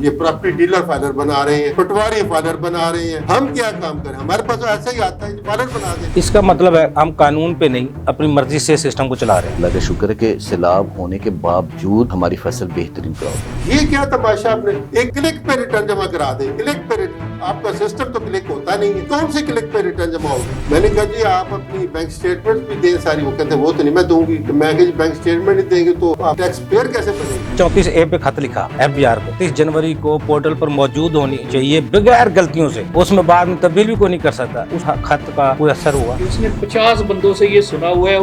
ये property dealer filer बना रहे हैं, पटवारी फाइलर बना रहे हैं। हम क्या काम करें? हमारे पास तो ऐसा ही आता है, फाइलर बना दें। इसका मतलब है हम कानून पे नहीं अपनी मर्जी से सिस्टम को चला रहे हैं। अल्लाह का शुक्र है कि सैलाब होने के बावजूद हमारी फसल बेहतरीन क्रॉप। ये क्या तमाशा? आपने एक क्लिक पे रिटर्न जमा करा दे, क्लिक पे रिटर्न। आपका सिस्टम तो क्लिक होता नहीं है, कौन से क्लिक पे रिटर्न जमा होगा? मैंने कहा जी आप अपनी बैंक स्टेटमेंट भी दें सारी। वो कहते हैं वो तो नहीं मैं दूंगी। तो मैं कहा जी बैंक स्टेटमेंट नहीं देंगे तो आप टैक्स पेयर कैसे बनेंगे? 34A पे खत लिखा FBR को 30 जनवरी को पोर्टल पर मौजूद होनी चाहिए बगैर गलतियों से। उसमें बाद में तब्दील भी कोई नहीं कर सकता। उस खत का कोई असर हुआ? उसने 50 बंदों से ये सुना हुआ है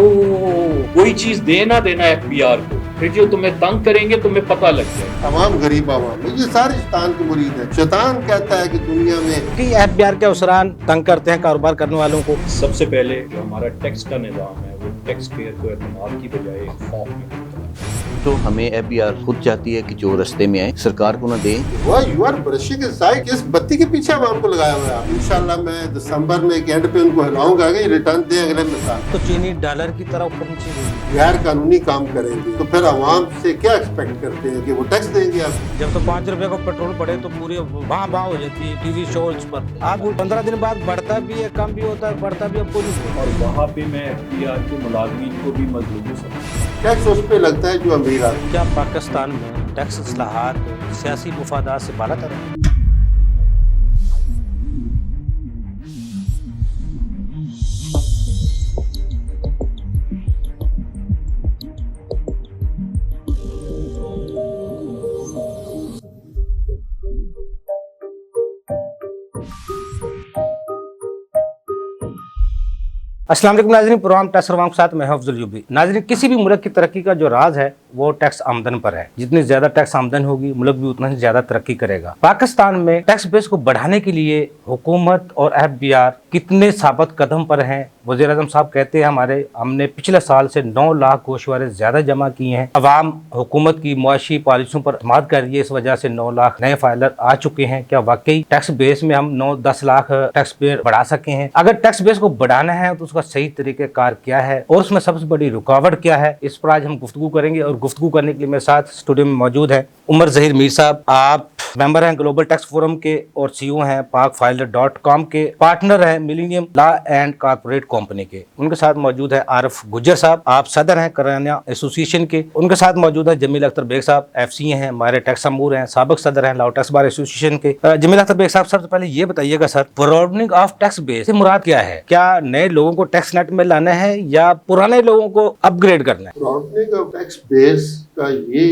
कोई चीज देना FBR को, फिर जो तुम्हें तंग करेंगे तुम्हें पता लग जाए। तमाम गरीब आवाम ये सारे शैतान के मुरीद है। शैतान कहता है कि दुनिया में कि FBR के अफसरान तंग करते हैं कारोबार करने वालों को। सबसे पहले जो हमारा टैक्स का निज़ाम है वो टैक्स पेयर को एतमाद की बजाय खौफ में करता है। तो हमें FBR खुद चाहती है कि जो रास्ते में आए सरकार को ना दे। यू आर ब्रशिंग साइड किस बत्ती के पीछे आवाम को लगाया हुआ है। इंशाल्लाह मैं दिसंबर में एक एंड पे उनको हिलाऊंगा कि रिटर्न दे अगले साल। तो चीनी डॉलर की तरह ऊपर नीचे गई। गैर कानूनी काम करेंगे तो फिर आवाम से क्या एक्सपेक्ट करते हैं कि वो टैक्स देंगे? आप जब तो 5 रुपए का पेट्रोल बढ़े तो पूरे वहाँ हो जाती है टीवी शोज पर। आप 15 दिन बाद बढ़ता भी है, कम भी होता है, बढ़ता भी आपको नहीं। और वहाँ पे मैं FBR के मुलाजमीन को भी मजलूम समझता हूँ। टैक्स उस पे लगता है जो अमीर आदमी। क्या पाकिस्तान में टैक्स इस्लाहात सियासी मुफादात से बालातर है? अस्सलाम वालेकुम नाज़रीन, प्रोग्राम टैक्स रिफॉर्म के साथ मैं अफजल यूबी। नाज़रीन, किसी भी मुल्क की तरक्की का जो राज है वो टैक्स आमदन पर है। जितनी ज्यादा टैक्स आमदन होगी मुल्क भी उतना ही ज्यादा तरक्की करेगा। पाकिस्तान में टैक्स बेस को बढ़ाने के लिए हुकूमत और FBR कितने साबित कदम पर हैं? वज़ीर आज़म साहब कहते हैं हमने पिछले साल से 9 लाख गोशवारे ज्यादा जमा किए हैं। अवाम हुकूमत की मुआशी पॉलिसियों पर एतमाद कर रही है, इस वजह से 9 लाख नए फाइलर आ चुके हैं। क्या वाकई टैक्स बेस में हम 9-10 लाख टैक्स पेयर बढ़ा सके हैं? अगर टैक्स बेस को बढ़ाना है तो उसका सही तरीक़ेकार क्या है और उसमें सबसे बड़ी रुकावट क्या है? इस पर आज हम गुफ्तगू करेंगे। और गुफ्तगू करने के लिए मेरे साथ स्टूडियो में मौजूद है उमर ज़हीर मीर साहब। आप मेंबर हैं ग्लोबल टैक्स फोरम के और CEO हैं pakfiler.com के, पार्टनर हैं millennium law and corporate company के। उनके साथ मौजूद है आरिफ गुज्जर साहब, आप सदर हैं कराना एसोसिएशन के। उनके साथ मौजूद है जमील अख्तर बेग साहब, FCA हैं, माहिर टैक्स अमूर हैं, साबिक सदर हैं लॉ टैक्स बार एसोसिएशन के। जमील अख्तर बेग साहब, सबसे पहले ये बताइएगा sir, broadening of tax base से मुराद क्या है? क्या नए लोगों को टैक्स नेट में लाना है या पुराने लोगों को अपग्रेड करना है? ब्रॉडनिंग ऑफ टैक्स बेस का ये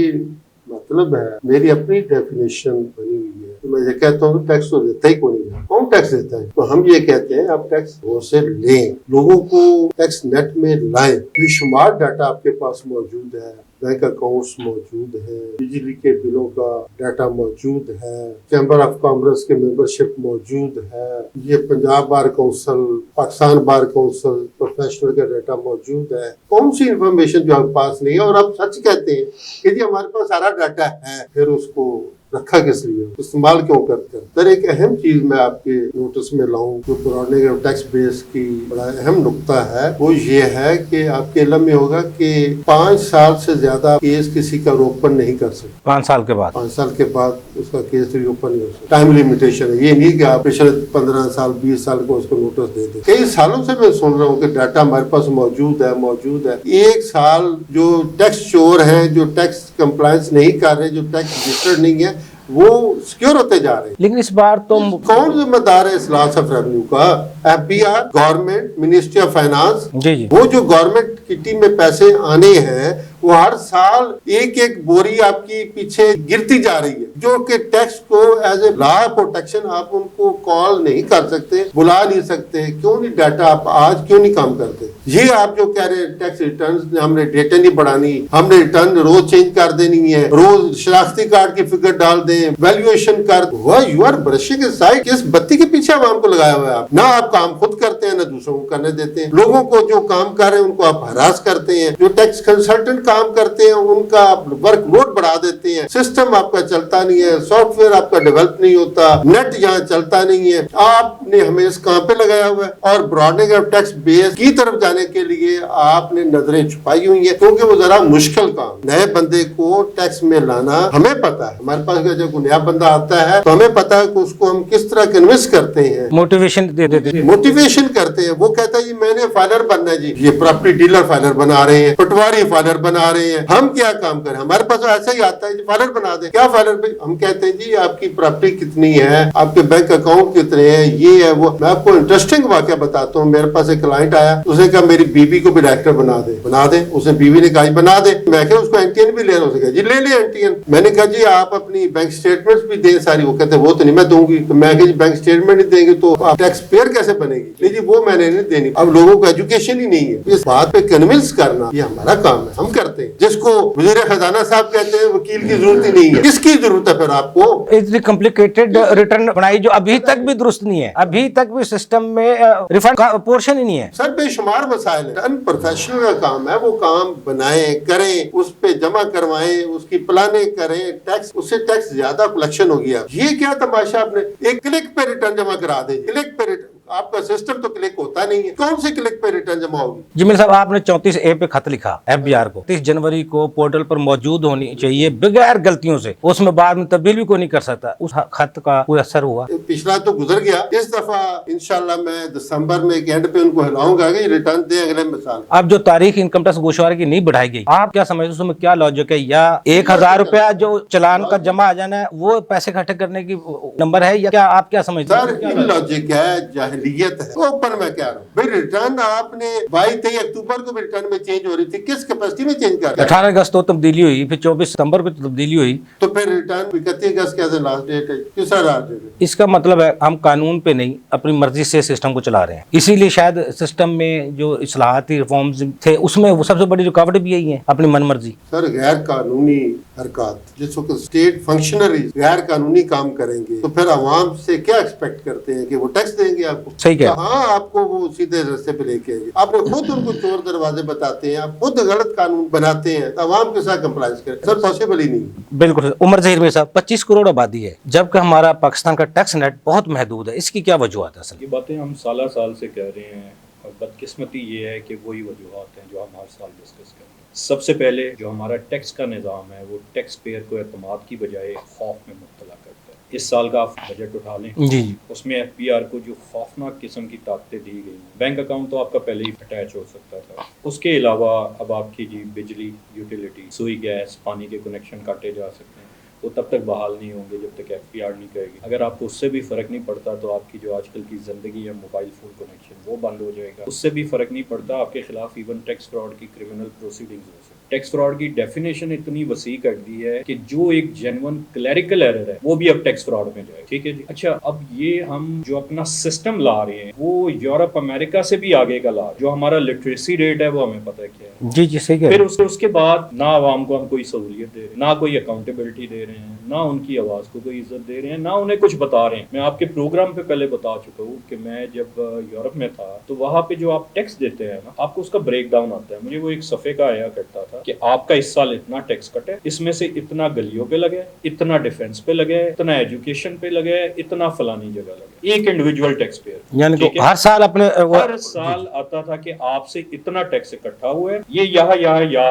मतलब है, मेरी अपनी डेफिनेशन बनी हुई है। तो मैं ये कहता हूँ टैक्स तो देता ही कोई नहीं है। कौन टैक्स देता है? तो हम ये कहते हैं आप टैक्स वो से लें, लोगों को टैक्स नेट में लाएं। बेशुमार डाटा आपके पास मौजूद है, बैंक अकाउंट्स मौजूद है, बिजली के बिलों का डाटा मौजूद है, चैम्बर ऑफ कॉमर्स के मेंबरशिप मौजूद है, ये Punjab bar council, Pakistan bar council professional का डाटा मौजूद है। कौन सी इन्फॉर्मेशन जो हमारे पास नहीं है? और आप सच कहते हैं कि जी हमारे पास सारा डाटा है, फिर उसको रखा किस लिए, इस्तेमाल क्यों करते हैं? सर एक अहम चीज मैं आपके नोटिस में लाऊं जो ब्रॉडनिंग ऑफ टैक्स बेस की बड़ा अहम नुक्ता है, वो ये है कि आपके इल्म में होगा कि 5 साल से ज्यादा केस किसी का रोपन नहीं कर सकते। 5 साल के बाद? 5 साल के बाद उसका केस रिओपन नहीं हो सकता। टाइम लिमिटेशन है, ये नहीं कि आप पिछले 15 साल 20 साल को उसको नोटिस दे दें। कई सालों से मैं सुन रहा हूँ कि डाटा हमारे पास मौजूद है। 1 साल जो टैक्स चोर है, जो टैक्स कंप्लायंस नहीं कर रहे, जो टैक्स रजिस्टर्ड नहीं है, वो सिक्योर होते जा रहे हैं। लेकिन इस बार तो कौन जिम्मेदार है इस लॉस ऑफ रेवेन्यू का? FBR, government, ministry of finance. जी। वो जो गवर्नमेंट किटी में पैसे आने हैं वो हर साल एक बोरी आपकी पीछे गिरती जा रही है, जो कि टैक्स को एज ए लॉ प्रोटेक्शन आप उनको कॉल नहीं कर सकते, बुला नहीं सकते। क्यों नहीं डाटा आप आज क्यों नहीं काम करते? ये आप जो कह रहे हैं टैक्स रिटर्न हमने डेटा नहीं बढ़ानी, हमने रिटर्न रोज चेंज कर देनी है, रोज शनाख्ती कार्ड की फिगर डाल दें, वैल्यूएशन कर, यू आर ब्रशिंग साइड किस बत्ती के पीछे आवाम को लगाया हुआ है? आप ना आप काम खुद करते हैं ना दूसरों को करने देते हैं। लोगों को जो काम कर रहे हैं उनको आप हरास करते हैं। जो टैक्स कंसल्टेंट काम करते हैं उनका वर्क लोड बढ़ा देते हैं, सिस्टम आपका चलता नहीं है, सॉफ्टवेयर आपका डेवलप नहीं होता, नेट यहाँ चलता नहीं है, आपने हमें इस काम पे लगाया हुआ है। और ब्रॉडनिंग ऑफ टैक्स बेस की तरफ जाने के लिए आपने नजरें छुपाई हुई है, क्योंकि वो जरा मुश्किल काम, नए बंदे को टैक्स में लाना हमें पता है, हमारे पास जब कोई नया बंदा आता है तो हमें पता है कि उसको हम किस तरह कन्विंस करते हैं, मोटिवेशन दे देते हैं, मोटिवेशन करते हैं। वो कहता है जी मैंने फाइलर बनना है, जी ये प्रॉपर्टी डीलर फाइलर बना रहे हैं, पटवारी फाइलर बना रहे हैं, हम क्या काम करें, हमारे पास तो ऐसा ही आता है जी फाइलर बना दे, क्या फाइलर पे हम कहते हैं जी आपकी प्रॉपर्टी कितनी है, आपके बैंक अकाउंट कितने हैं, ये है वो। मैं आपको इंटरेस्टिंग वाकया बताता हूँ, मेरे पास एक क्लाइंट आया, उसने कहा मेरी बीवी को भी डायरेक्टर बना दे, उसने बीवी ने कहा बना दे, मैं क्या उसको एनटीएन भी ले रहा हूँ, उसने कहा जी ले एनटीएन। मैंने कहा जी आप अपनी बैंक स्टेटमेंट्स भी दें सारी, वो कहते वो तो नहीं मैं दूंगी, तो मैं जी बैंक स्टेटमेंट नहीं देंगे तो आप टैक्स पेयर कैसे बनेगी, नहीं जी वो मैंने नहीं देनी। अब लोगों को एजुकेशन ही नहीं है, इस बात पे कन्विंस करना ये हमारा काम है, हम करते हैं। जिसको वज़ीर खजाना साहब कहते हैं वकील की जरूरत ही नहीं है, किसकी जरूरत है फिर आपको? इतनी कॉम्प्लिकेटेड रिटर्न बनाई जो अभी तक भी दुरुस्त नहीं है, अभी तक भी सिस्टम में रिफंड का पोर्शन ही नहीं है। सर बेशुमार मसाइल है, अनप्रोफेशनल का काम है, वो काम बनाएं करें, उस पे जमा करवाएं, उसकी प्लानिंग करें, टैक्स उससे टैक्स ज्यादा कलेक्शन हो गया। ये क्या तमाशा, आपने एक क्लिक पे रिटर्न जमा करा दे, क्लिक पे रिटर्न, आपका सिस्टम तो क्लिक होता नहीं है, कौन से क्लिक पे रिटर्न जमा होगी? जी मेरे साहब आपने 34A पे खत लिखा FBR को, 30 जनवरी को पोर्टल पर मौजूद होनी चाहिए बगैर गलतियों से, उसमें बाद में तब्दील भी कोई नहीं कर सकता, उस खत का कोई असर हुआ? पिछला तो गुजर गया, इस दफा इंशाल्लाह मैं दिसंबर में एक एंड पे उनको हिलाऊंगा कि रिटर्न दे अगले साल। अब जो तारीख इनकम टैक्स गोशवारे की नहीं बढ़ाई गई, आप क्या समझते हैं उसमें क्या लॉजिक है? या 1000 रुपया जो चलान का जमा आ जाना है वो पैसे इकट्ठे करने की नंबर है, या क्या आप क्या समझते हैं? सर लॉजिक है, जाहिलियत है, ओपन में क्या रहा भाई, रिटर्न आपने 22-23 अक्टूबर को भी रिटर्न में चेंज हो रही थी, किस कैपेसिटी में चेंज कर? 18 अगस्त को तब्दीली हुई, फिर 24 सितंबर को तब्दीली हुई, तो फिर रिटर्न 31 अगस्त कैसे लास्ट डेट है, किसा लास्ट डेट है? इसका मतलब है हम कानून पे नहीं अपनी मर्जी से सिस्टम को चला रहे हैं। इसीलिए शायद सिस्टम में जो इस्लाहाती रिफॉर्म्स थे उसमें वो सबसे बड़ी रुकावट भी यही है, अपनी मनमर्जी। सर गैर कानूनी हरकत, जिस वक्त स्टेट फंक्शनरीज गैर कानूनी काम करेंगे तो फिर आवाम से क्या एक्सपेक्ट करते हैं कि वो टैक्स देंगे आपको? सही कह, हाँ आपको वो सीधे रास्ते पे लेके आएंगे, आपने खुद उनको चोर दरवाजे बताते हैं, आप खुद गलत कानून बनाते हैं, तो आवाम के साथ कंप्लाइंस करें, सर पॉसिबल ही नहीं। बिल्कुल। उमर जहीर में साहब 25 करोड़ आबादी है, जबकि हमारा पाकिस्तान का टैक्स नेट बहुत महदूद है, इसकी क्या वजूहत है? असल ये बातें हम साल से कह रहे हैं, और बदकिस्मती ये है कि वही वजूहत हैं जो हम हर साल डिस्कस करते हैं। सबसे पहले जो हमारा टैक्स का निज़ाम है वो टैक्स पेयर को एतमाद की बजाय खौफ में मुब्तला करता है। इस साल का आप बजट उठा लें, जी उसमें FPR को जो खौफनाक किस्म की ताकतें दी गई, बैंक अकाउंट तो आपका पहले ही अटैच हो सकता था, उसके अलावा अब आपकी जी बिजली, यूटिलिटी, सुई, गैस, पानी के कनेक्शन काटे जा सकते हैं, वो तब तक बहाल नहीं होंगे जब तक FPR नहीं करेगी। अगर आपको उससे भी फ़र्क नहीं पड़ता तो आपकी जो आजकल की ज़िंदगी है मोबाइल फ़ोन कनेक्शन वो बंद हो जाएगा। उससे भी फ़र्क नहीं पड़ता, आपके खिलाफ इवन टैक्स फ्रॉड की क्रिमिनल प्रोसीडिंग्स हो सकती है। टैक्स फ्रॉड की डेफिनेशन इतनी वसी कर दी है कि जो एक जेन्युइन क्लैरिकल एरर है वो भी अब टैक्स फ्रॉड में जाए। ठीक है जी। अच्छा, अब ये हम जो अपना सिस्टम ला रहे हैं वो यूरोप अमेरिका से भी आगे का ला रहे हैं। जो हमारा लिटरेसी रेट है वो हमें पता है क्या है। जी जी सही कह फिर रहे हैं। उसके बाद ना आवाम को हम कोई सहूलियत दे रहे हैं, ना कोई अकाउंटेबिलिटी दे रहे हैं, ना उनकी आवाज़ को कोई इज्जत दे रहे हैं, ना उन्हें कुछ बता रहे हैं। मैं आपके प्रोग्राम पे पहले बता चुका हूँ कि मैं जब यूरोप में था तो वहाँ पे जो आप टैक्स देते हैं ना, आपको उसका ब्रेक डाउन आता है। मुझे वो एक सफ़े का आया करता था कि आपका इस साल इतना टैक्स कटे, इसमें से इतना गलियों पे लगे, इतना डिफेंस पे लगे, इतना एजुकेशन पे लगे, इतना फलानी जगह लगे, एक इंडिविजुअल टैक्स पेयर। यानी कि हर साल अपने हर साल आता था कि आपसे इतना टैक्स इकट्ठा हुआ है, ये यहाँ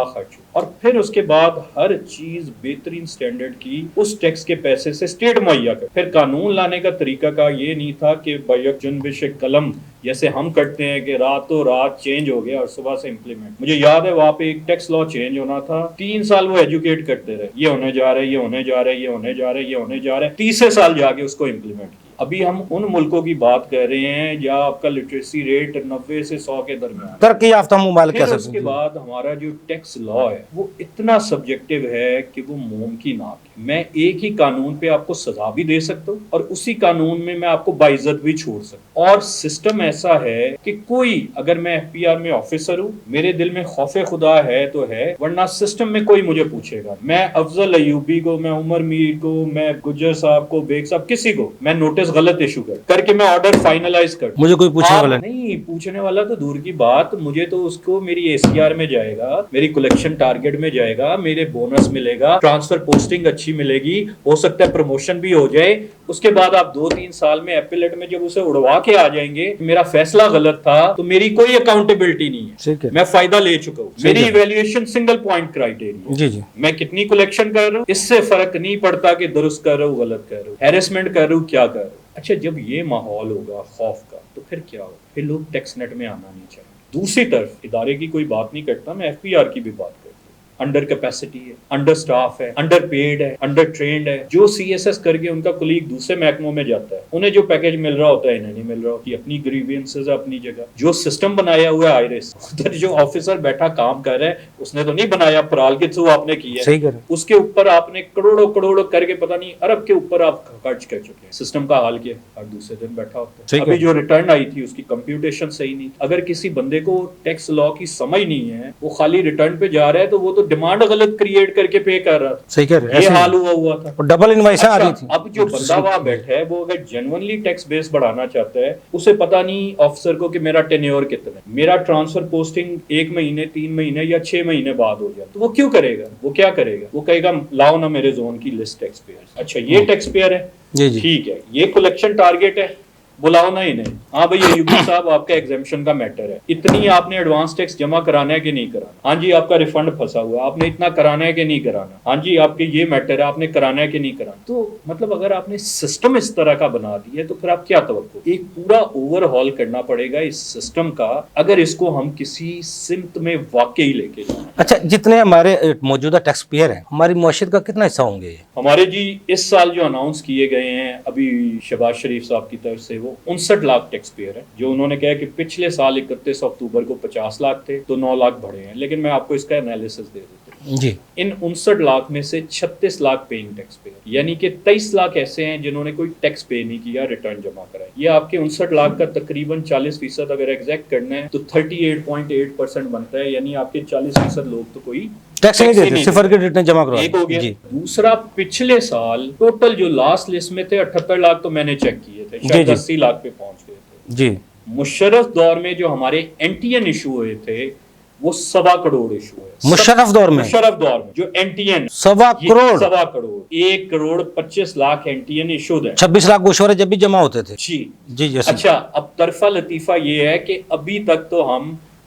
खर्च हुआ, और फिर उसके बाद हर चीज बेहतरीन स्टैंडर्ड की उस टैक्स के पैसे से स्टेट मुहैया कर। फिर कानून लाने का तरीका का ये नहीं था कि बैक जुनबिश कलम जैसे हम करते हैं कि रातों रात चेंज हो गया और सुबह से इम्प्लीमेंट। मुझे याद है वहाँ पे एक टैक्स लॉ चेंज होना था, 3 साल वो एजुकेट करते रहे, ये होने जा रहा है, ये होने जा रहा है, ये होने जा रहा है, ये होने जा रहा है, तीसरे साल जाके उसको इम्प्लीमेंट किया। अभी हम उन मुल्कों की बात कर रहे हैं जहाँ आपका लिटरेसी रेट 90 से 100 के दरमियान। तरक्की याफ्ता मुमालिक कह सकते हैं। उसके बाद हमारा जो टैक्स लॉ है वो इतना सब्जेक्टिव है कि वो मुमकिन नाक है। میں ایک ہی قانون پہ آپ کو سزا بھی دے سکتا ہوں اور اسی قانون میں آپ کو باعزت بھی چھوڑ سکتا ہوں. اور سسٹم ایسا ہے کہ کوئی اگر میں ایف پی آر میں آفیسر ہوں, میرے دل میں خوف خدا ہے تو ہے, ورنہ سسٹم میں کوئی مجھے پوچھے گا. میں افضل ایوبی کو, میں عمر میر کو, میں گجر صاحب کو, بیگ صاحب, کسی کو میں نوٹس غلط ایشو کر کے میں آرڈر فائنلائز کر, مجھے کوئی پوچھنے والا نہیں, پوچھنے والا تو دور کی بات, مجھے تو اس کو میری اے سی آر میں جائے گا, میری کلیکشن ٹارگٹ میں جائے گا, میرے بونس ملے گا, ٹرانسفر پوسٹنگ اچھی ملے گی, ہو سکتا ہے پروموشن بھی ہو جائے. اس کے بعد آپ 2-3 سال میں ایپیلیٹ میں جب اسے اڑوا کے آ جائیں گے, میرا فیصلہ غلط تھا, تو میری کوئی اکاؤنٹیبلٹی نہیں ہے, میں فائدہ لے چکا ہوں. میری ایویلیویشن سنگل پوائنٹ کرائیٹیریا, جی جی, میں کتنی کلیکشن کر رہا ہوں اس سے فرق نہیں پڑتا کہ درست کر رہا ہوں غلط کر رہا ہوں, ہیرسمنٹ کر رہا ہوں کیا کر رہا ہوں. اچھا, جب یہ ماحول ہوگا خوف کا تو پھر کیا ہوگا, پھر لوگ ٹیکس نیٹ میں آنا نہیں چاہیے. دوسری طرف ادارے کی کوئی بات نہیں کرتا, میں ایف پی آر کی بھی بات کرتا ہوں. انڈر کیپیسٹی ہے, انڈر سٹاف ہے, انڈر پیڈ ہے, انڈر ٹرینڈ ہے. جو سی ایس ایس کر کے ان کا کولیگ دوسرے محکموں میں جاتا ہے, انہیں جو پیکج مل رہا ہوتا ہے انہیں نہیں مل رہا ہوتی. اپنی گریوینسز ہے اپنی جگہ. جو سسٹم بنایا ہوا ہے آئرس, ادھر جو آفیسر بیٹھا کام کر رہا ہے اس نے تو نہیں بنایا, پرال کے تھرو آپ نے کیا ہے, اس کے اوپر آپ نے کروڑوں کر کے پتہ نہیں ارب کے اوپر آپ خرچ کر چکے ہیں. سسٹم کا حال کیا, ہر دوسرے دن بیٹھا ہوتا ہے. ابھی جو ریٹرن آئی تھی اس کی کمپیوٹیشن صحیح نہیں. اگر کسی بندے کو ٹیکس لا کی سمجھ نہیں ہے, وہ خالی ریٹرن پہ جا رہا ہے, تو وہ تو ڈیمانڈ غلط کریٹ کر کے پے کر رہا تھا. صحیح کہہ رہے ہیں, یہ حال ہوا تھا, ڈبل انوائس آ رہی تھی. اب جو بندہ وہاں بیٹھا ہے وہ اگر جینوئنلی ٹیکس بیس بڑھانا چاہتا ہے, اسے پتا نہیں آفیسر کو کہ میرا ٹینیور کتنا ہے, میرا ٹرانسفر پوسٹنگ 1 مہینے 3 مہینے یا 6 مہینے بعد ہو جائے, تو وہ کیوں کرے گا, وہ کیا کرے گا, وہ کہے گا لاؤ نا میرے زون کی لسٹ ٹیکس پیئر. اچھا, یہ ٹیکس پیئر ہے, ٹھیک ہے, یہ کلیکشن ٹارگٹ ہے, بلاؤ نا انہیں. ہاں بھائی ایوبی صاحب آپ کا ایگزیمپشن کا میٹر ہے, اتنی آپ نے ایڈوانس ٹیکس جمع کرانا ہے کہ نہیں کرانا, ہاں جی آپ کا ریفنڈ پھنسا ہوا ہے, آپ نے اتنا کرانا ہے کہ نہیں کرانا, ہاں جی آپ کے یہ میٹر ہے آپ نے کرانا ہے کہ نہیں کرانا. تو مطلب اگر آپ نے سسٹم اس طرح کا بنا دیا ہے تو پھر آپ کیا توقع, ایک پورا اوور ہال کرنا پڑے گا اس سسٹم کا اگر اس کو ہم کسی سمت میں واقعی لے کے جائیں. اچھا, جتنے ہمارے موجودہ ٹیکس پیئر ہیں ہماری معیشت کا کتنا حصہ ہوں گے؟ ہمارے جی اس سال جو اناؤنس کیے گئے ہیں ابھی شہباز شریف صاحب کی طرف سے, وہ 59 لاکھ ٹیکس پیئر ہے. جو انہوں نے کہا کہ پچھلے سال 31 اکتوبر کو 50 لاکھ تھے تو 9 لاکھ بڑھے ہیں, لیکن میں آپ کو اس کا انالیسس دے دیتا ہوں. جی, ان 59 لاکھ میں سے 36 لاکھ پیئنگ ٹیکس پیئر, یعنی کہ 23 لاکھ ایسے ہیں جنہوں نے کوئی ٹیکس پے نہیں کیا, ریٹرن جمع کرائی. یہ آپ کے 59 لاکھ کا تقریباً 40% اگر ایگزیکٹ کرنا ہے تو 38.8% بنتا ہے, یعنی آپ کے 40% لوگ تو کوئی ٹیکس نہیں دیتے, صفر کے ریٹرن جمع کروا. ایک ہو گیا. دوسرا, پچھلے سال ٹوٹل جو لاسٹ لسٹ میں تھے 78 لاکھ تو میں نے چیک کیے تھے, شاید 80 لاکھ پہ پہنچ گئے تھے. جی, مشرف دور میں جو ہمارے این ٹی این ایشو ہوئے تھے وہ 1.25 کروڑ ایشو ہے. مشرف دور میں جو N T N 1.25 crore 1 crore 25 lakh N T N issue ہے. 26 لاکھ گوشوارے جب بھی جمع ہوتے تھے. جی جی جی. اچھا, اب طرفہ لطیفہ یہ ہے کہ ابھی تک تو ہم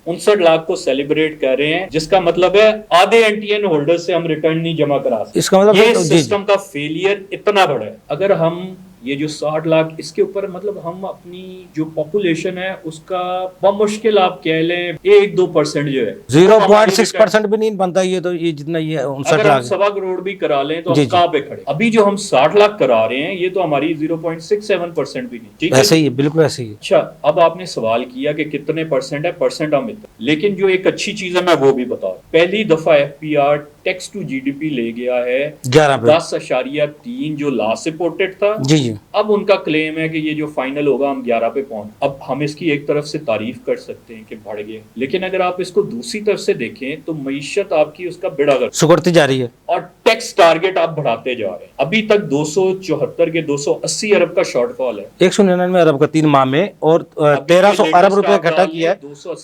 59 لاکھ کو سیلیبریٹ کر رہے ہیں, جس کا مطلب ہے آدھے این ٹی این ہولڈر سے ہم ریٹرن نہیں جمع کرا سکتے. اس کا مطلب یہ سسٹم کا فیلئر اتنا بڑا ہے. اگر ہم یہ جو 60 لاکھ اس کے اوپر مطلب ہم اپنی جو پاپولیشن ہے اس کا بمشکل آپ کہہ لیں 1-2% جو ہے 0.6% بھی نہیں بنتا. یہ تو یہ جتنا یہ 59 لاکھ 1.25 کروڑ بھی کرا لیں تو ہم کہاں پہ کھڑے. ابھی جو ہم 60 لاکھ کرا رہے ہیں یہ تو ہماری 0.67% بھی نہیں. ایسے ہی ہے, بالکل ایسے ہی. اچھا, اب آپ نے سوال کیا کہ کتنے پرسنٹ ہے, پرسنٹ ہم اتنا, لیکن جو ایک اچھی چیز ہے میں وہ بھی بتا رہا ہوں. پہلی دفعہ F P R tax to G D P لے گیا ہے 10.3 جو لاسٹ رپورٹڈ تھا. جی جی. اب ان کا کلیم ہے کہ یہ جو فائنل ہوگا ہم 11 پہ پہنچ. اب ہم اس کی ایک طرف سے تعریف کر سکتے ہیں کہ بڑھ گئے, لیکن اگر آپ اس کو دوسری طرف سے دیکھیں تو معیشت آپ کی اس کا بیڑا گرک سکڑتی جا رہی ہے اور ٹیکس ٹارگٹ آپ بڑھاتے جا رہے ہیں. ابھی تک 274 کے 280 ارب کا شارٹ فال ہے, 199 ارب کا 3 ماہ میں, اور 1300 ارب روپے اکٹھا کیا ہے,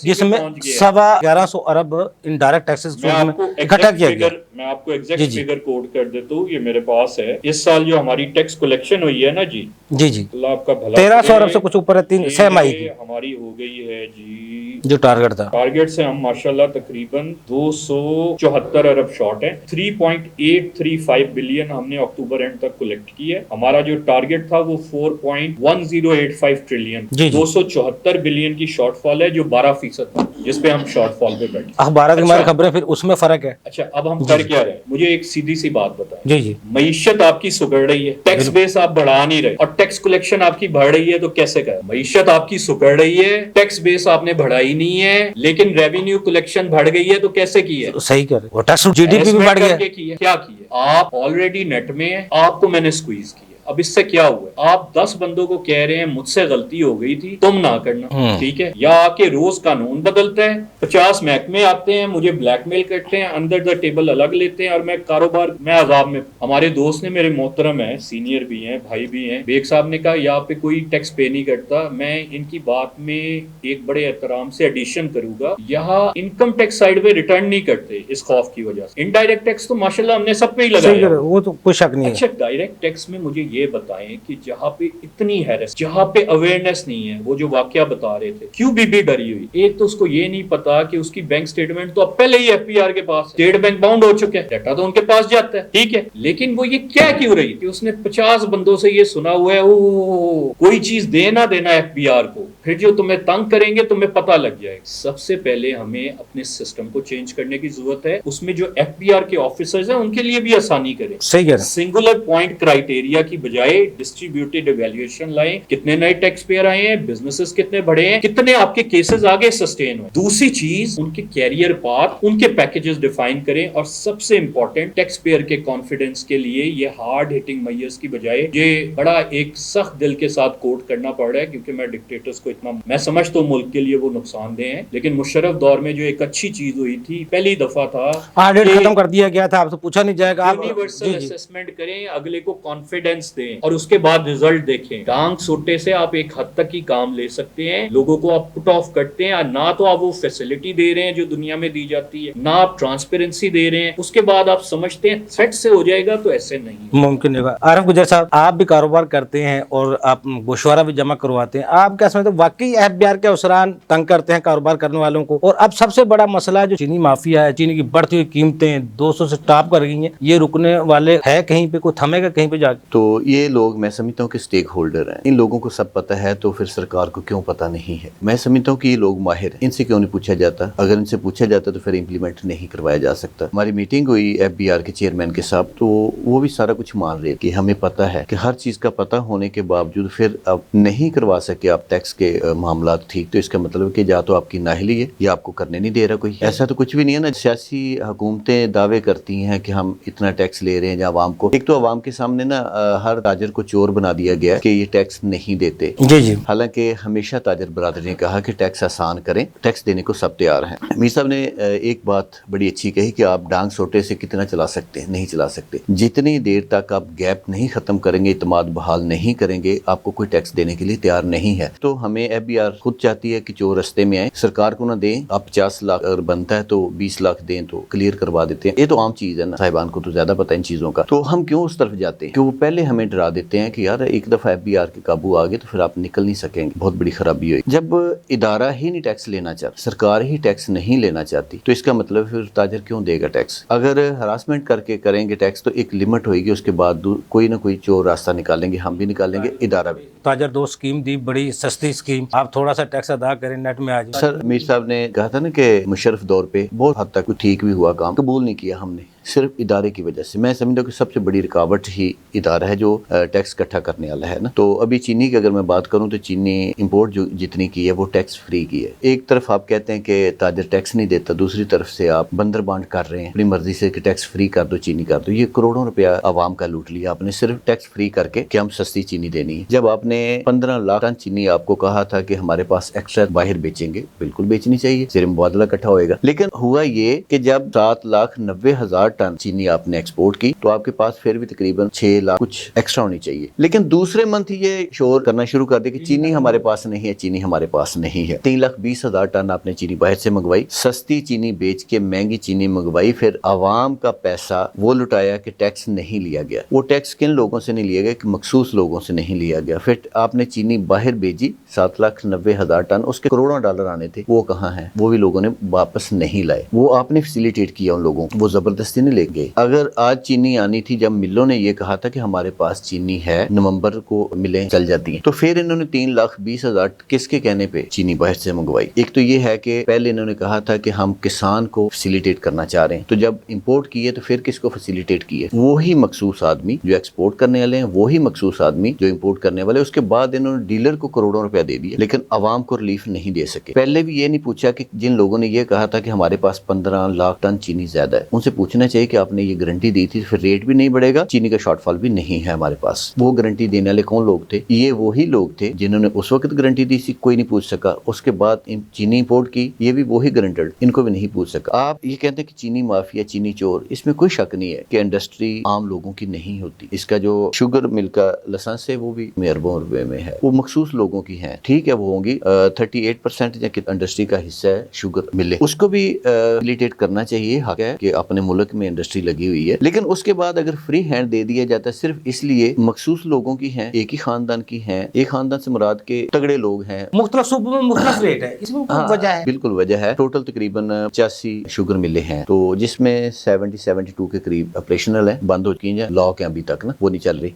جس میں 1150 ارب انڈائریکٹ ٹیکسز اکٹھا کیا گیا. میں آپ کو ایگزیکٹ فگر کوڈ کر دیتا ہوں, یہ میرے پاس ہے. اس سال جو ہماری ٹیکس کلیکشن ہوئی ہے نا جی, جی جی, اللہ آپ کا بھلا 1300 ارب سے کچھ اوپر ہے, 3 سہ ماہی کی ہماری ہو گئی ہے جی, جو ٹارگٹ تھا. ٹارگٹ سے ہم ماشاءاللہ تقریباً 274 ارب شارٹ ہیں. 3.835 بلین ہم نے اکتوبر اینڈ تک کلیکٹ کی ہے. ہمارا جو ٹارگٹ تھا وہ 4.1085 ٹریلین, 274 بلین کی شارٹ فال ہے جو 12% تھا. जिस पे हम शॉर्टफॉल पे बैठे। अखबार की हमारी अच्छा। खबरें, फिर उसमें फर्क है। अच्छा, अब हम कर क्या रहे हैं? मुझे एक सीधी सी बात बताएं। जी जी। मईशत आपकी सुगड़ रही है, टैक्स बेस आप बढ़ा नहीं रहे, और टैक्स कलेक्शन आपकी बढ़ रही है, तो कैसे करें? मईशत आपकी सुगड़ रही है, टैक्स बेस आपने बढ़ाई नहीं है, लेकिन रेवेन्यू कलेक्शन बढ़ गई है, तो कैसे की है? सही कह रहे, और टैक्स जीडीपी भी बढ़ गया। क्या किया? आप ऑलरेडी नेट में हैं, आपको मैंने स्क्वीज किया। अब इससे क्या हुआ? आप 10 बंदों को कह रहे हैं मुझसे गलती हो गई थी, तुम ना करना, ठीक है? या आके रोज कानून बदलता है, 50 महकमे आते हैं, मुझे ब्लैकमेल करते हैं, अंदर द टेबल अलग लेते हैं, और मैं कारोबार में अजाब में। हमारे दोस्त ने, मेरे मोहतरम है, सीनियर भी हैं, भाई भी हैं, बेग साहब ने कहा यहाँ पे कोई टैक्स पे नहीं करता। मैं इनकी बात में एक बड़े एहतराम से एडिशन करूंगा, यहाँ इनकम टैक्स साइड पे रिटर्न नहीं करते इस खौफ की वजह से। इनडायरेक्ट टैक्स तो माशाल्लाह हमने सब पे ही लगाया, वो तो कोई शक नहीं है। अच्छा, डायरेक्ट टैक्स में मुझे ये बताएं कि जहाँ पे इतनी हैरेस, जहाँ पे अवेयरनेस नहीं है, वो जो वाकया बता रहे थे, क्यों बीबी डरी हुई? एक तो उसको ये नहीं पता कि उसकी बैंक स्टेटमेंट तो अब पहले ही एफपीआर के पास, स्टेट बैंक बाउंड हो चुके हैं, डाटा तो उनके पास जाता है, ठीक है, लेकिन वो ये क्या क्यों रही कि उसने 50 बंदों से ये सुना हुआ है, ओ कोई चीज देना देना एफपीआर को, फिर जो तुम्हें तंग करेंगे तुम्हें पता लग जाएगा। सबसे पहले हमें अपने सिस्टम को चेंज करने की जरूरत है, उसमें जो एफपीआर के ऑफिसर्स हैं उनके लिए भी आसानी करें। सही कह रहे हैं। सिंगुलर पॉइंट क्राइटेरिया की बजाय डिस्ट्रीब्यूटेड इवैल्यूएशन लाएं, कितने नए टैक्स पेयर आए हैं, बिजनेसेस कितने बढ़े हैं, कितने आपके केसेस आगे सस्टेन हुए। दूसरी चीज, उनके कैरियर पाथ, उनके पैकेजेस डिफाइन करें, और सबसे इंपॉर्टेंट, टैक्स पेयर के कॉन्फिडेंस के लिए ये हार्ड हिटिंग मैयर्स की बजाय ये बड़ा एक सख्त दिल के साथ कोट करना पड़ रहा है, क्योंकि मैं डिक्टेटर्स को इतना, मैं समझता हूँ मुल्क के लिए वो नुकसानदेह है, लेकिन मुशर्रफ दौर में जो एक अच्छी चीज हुई थी, पहली दफा था ऑडिट खत्म कर दिया गया था, आपसे पूछा नहीं जाएगा, आप यूनिवर्सल असेसमेंट करें, अगले को कॉन्फिडेंस दें, और उसके बाद रिजल्ट देखें। टांग सोटे से आप एक हद तक ही काम ले सकते हैं, लोगों को आप पुट ऑफ करते हैं, ना तो आप वो फैसिलिटी दे रहे हैं जो दुनिया में दी जाती है, ना आप ट्रांसपेरेंसी दे रहे हैं, उसके बाद आप समझते हैं थ्रेट से हो जाएगा, तो ऐसे नहीं मुमकिन होगा। आरिफ गुजर साहब, आप भी कारोबार करते हैं और आप गोशवारा भी जमा करवाते हैं, आप क्या समझते हैं वाकई एफबीआर के अफसरान तंग करते हैं कारोबार करने वालों को? और अब सबसे बड़ा मसला जो चीनी माफिया है, चीनी की बढ़ती हुई कीमतें 200 से टॉप कर गई हैं, ये रुकने वाले है कहीं पे? कोई थमेगा कहीं पे जाके? तो ये लोग, मैं समझता हूँ कि स्टेक होल्डर हैं, इन लोगों को सब पता है, तो फिर सरकार को क्यों पता नहीं है? मैं समझता हूँ कि ये लोग माहिर हैं, इनसे क्यों नहीं पूछा जाता? अगर इनसे पूछा जाता तो फिर इम्प्लीमेंट नहीं करवाया जा सकता। हमारी मीटिंग हुई एफबीआर के चेयरमैन के साथ, तो वो भी सारा कुछ मान रहे कि हमें पता है कि हर चीज का पता होने के बावजूद फिर अब नहीं करवा सके आप टैक्स के मामला ठीक, तो इसका मतलब कि या तो आपकी नाहली है या आपको करने नहीं दे रहा कोई। ऐसा तो कुछ भी नहीं है ना। सियासी हुकूमतें दावे करती हैं कि हम इतना टैक्स ले रहे हैं, या आवाम को, एक तो आवाम के सामने ना हर ताजर को चोर बना दिया गया कि ये टैक्स नहीं देते। जी जी। हालांकि हमेशा ताजर बरादरी ने कहा कि टैक्स आसान करें, टैक्स देने को सब तैयार हैं। मीर साहब ने एक बात बड़ी अच्छी कही कि आप डांग सोटे से कितना चला सकते हैं, नहीं चला सकते। जितनी देर तक आप गैप नहीं खत्म करेंगे, इतमाद बहाल नहीं करेंगे, आपको कोई टैक्स देने के लिए तैयार नहीं है। तो हमें एफबीआर खुद चाहती है कि जो रस्ते में आए सरकार को ना दें। आप 50 लाख अगर बनता है तो 20 लाख दें तो क्लियर करवा देते हैं। ये तो आम चीज है ना, साहिबान को तो ज्यादा पता है इन चीजों का। तो हम क्यों उस तरफ जाते हैं कि वो पहले हमें डरा देते हैं कि यार एक दफा एफबीआर के काबू आ गए तो फिर आप निकल नहीं सकेंगे, बहुत बड़ी खराबी हुई। जब इदारा ही नहीं टैक्स लेना चाहता, सरकार ही टैक्स नहीं लेना चाहती, तो इसका मतलब फिर ताजर क्यों देगा टैक्स? अगर हरासमेंट करके करेंगे टैक्स तो एक लिमिट होगी, उसके बाद कोई ना कोई चोर रास्ता निकालेंगे, हम भी निकालेंगे, इदारा भी। ताजर दो स्कीम दी, बड़ी सस्ती स्कीम, आप थोड़ा सा टैक्स अदा करें नेट में आ जाए। सर मीर साहब ने कहा था ना कि मुशर्रफ दौर पे बहुत हद तक ठीक भी हुआ, काम कबूल नहीं किया हमने, सिर्फ इदारे की वजह से। मैं समझता हूँ कि सबसे बड़ी रुकावट ही इदारा है जो टैक्स इकट्ठा करने वाला है ना। तो अभी चीनी की अगर मैं बात करूँ तो चीनी इंपोर्ट जो जितनी की है वो टैक्स फ्री की है। एक तरफ आप कहते हैं कि ताजर टैक्स नहीं देता, दूसरी तरफ से आप बंदर बांट कर रहे हैं अपनी मर्जी से कि टैक्स फ्री कर दो, चीनी कर दो। ये करोड़ों रुपया आवाम का लूट लिया आपने सिर्फ टैक्स फ्री करके कि हम सस्ती चीनी देनी है। जब आपने 15 लाख टन चीनी आपको कहा था कि हमारे पास एक्स्ट्रा बाहर बेचेंगे, बिल्कुल बेचनी चाहिए, सिर्फ मुबादला इकट्ठा होएगा। लेकिन हुआ ये कि जब 7,90,000 टन चीनी आपने एक्सपोर्ट की तो आपके पास फिर भी तकरीबन 6 लाख कुछ एक्स्ट्रा होनी चाहिए। लेकिन दूसरे मंथ ये शोर करना शुरू कर दिया कि चीनी हमारे पास नहीं है, चीनी हमारे पास नहीं है। 3,20,000 टन आपने चीनी बाहर से मंगवाई, सस्ती चीनी बेच के महंगी चीनी मंगवाई, फिर आवाम का पैसा वो लुटाया कि टैक्स नहीं लिया गया। वो टैक्स किन लोगों से नहीं लिया गया कि मखसूस लोगों से नहीं लिया गया। फिर आपने चीनी बाहर भेजी 7,90,000 टन, उसके करोड़ों डॉलर आने थे, वो कहाँ हैं? वो भी लोगों ने वापस नहीं लाए। वो आपने फैसिलिटेट किया उन लोगों को, वो जबरदस्ती نہیں لے گئے. اگر آج چینی آنی تھی جب ملوں نے یہ کہا تھا کہ ہمارے پاس چینی ہے, نومبر کو ملیں چل جاتی ہیں, تو پھر انہوں نے 3,20,000 کس کے کہنے پہ چینی باہر سے منگوائی. ایک تو یہ ہے کہ پہلے انہوں نے کہا تھا کہ ہم کسان کو فیسیلیٹیٹ کرنا چاہ رہے ہیں, تو جب امپورٹ کیے تو پھر کس کو فیسیلیٹیٹ کیے؟ وہی مخصوص آدمی جو ایکسپورٹ کرنے والے ہیں, وہی مخصوص آدمی جو امپورٹ کرنے والے. اس کے بعد انہوں نے ڈیلر کو کروڑوں روپیہ دے دیا, لیکن عوام کو ریلیف نہیں دے سکے. پہلے بھی یہ نہیں پوچھا کہ جن لوگوں نے یہ کہا تھا کہ ہمارے پاس 15 لاکھ ٹن چینی زیادہ ہے, ان سے پوچھنا چاہیے کہ آپ نے یہ گارنٹی دی تھی, پھر ریٹ بھی نہیں بڑھے گا, چینی کا شارٹ فال بھی نہیں ہے ہمارے پاس. وہ گارنٹی دینے والے کون لوگ تھے؟ یہ وہی لوگ تھے جنہوں نے اس وقت گارنٹی دی تھی, کوئی نہیں پوچھ سکا. اس کے بعد چینی امپورٹ کی, یہ بھی وہی گارنٹرڈ, ان کو بھی نہیں پوچھ سکا. آپ یہ کہتے ہیں کہ چینی مافیا, چینی چور, اس میں کوئی شک نہیں ہے کہ انڈسٹری عام لوگوں کی نہیں ہوتی. اس کا جو شوگر مل کا لائسنس ہے وہ بھی اربوں روپے میں ہے, وہ مخصوص لوگوں کی ہیں. ٹھیک ہے, وہ ہوں گی 38% انڈسٹری کا حصہ ہے شوگر ملے, اس کو بھی فیسیلیٹیٹ کرنا چاہیے. حق ہے کہ اپنے ملک میں انڈسٹری لگی ہوئی ہے, لیکن اس کے بعد اگر فری ہینڈ دے دیا جاتا ہے صرف اس لیے مخصوص لوگوں کی ہیں, ایک ہی خاندان کی ہیں, ایک خاندان سے مراد کے تگڑے لوگ ہیں. مختلف صوبوں میں مختلف ریٹ ہے, اس میں وجہ ہے. بالکل وجہ ہے. ٹوٹل تقریباً 85 شوگر ملیں ہیں, تو جس میں 72 کے قریب آپریشنل ہیں, بند ہو چکی ہیں, لاک ہیں ابھی تک نا, وہ نہیں چل رہی.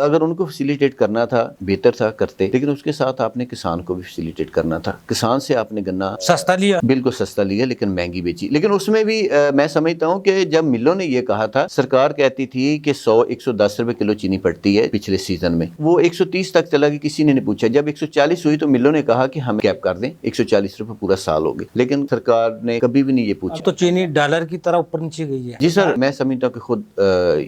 اگر ان کو فیسیلیٹیٹ کرنا تھا بہتر تھا, کرتے, لیکن اس کے ساتھ آپ نے کسان کو بھی فیسیلیٹیٹ کرنا تھا. کسان سے آپ نے گنا سستا لیا, بالکل سستا لیا, لیکن مہنگی بیچی. لیکن اس میں بھی میں سمجھتا ہوں کہ جب ملوں نے یہ کہا تھا, سرکار کہتی تھی کہ 110 روپے کلو چینی پڑتی ہے پچھلے سیزن میں, وہ 130 تک چلا گیا, کسی نے نہیں پوچھا. جب 140 ہوئی تو ملوں نے کہا کہ ہم کیپ کر دیں, 140 روپے پورا سال ہو گئے, لیکن سرکار نے کبھی بھی نہیں یہ پوچھا. تو چینی ڈالر کی طرح اوپر نیچے گئی ہے. جی سر, میں سمجھتا ہوں کہ خود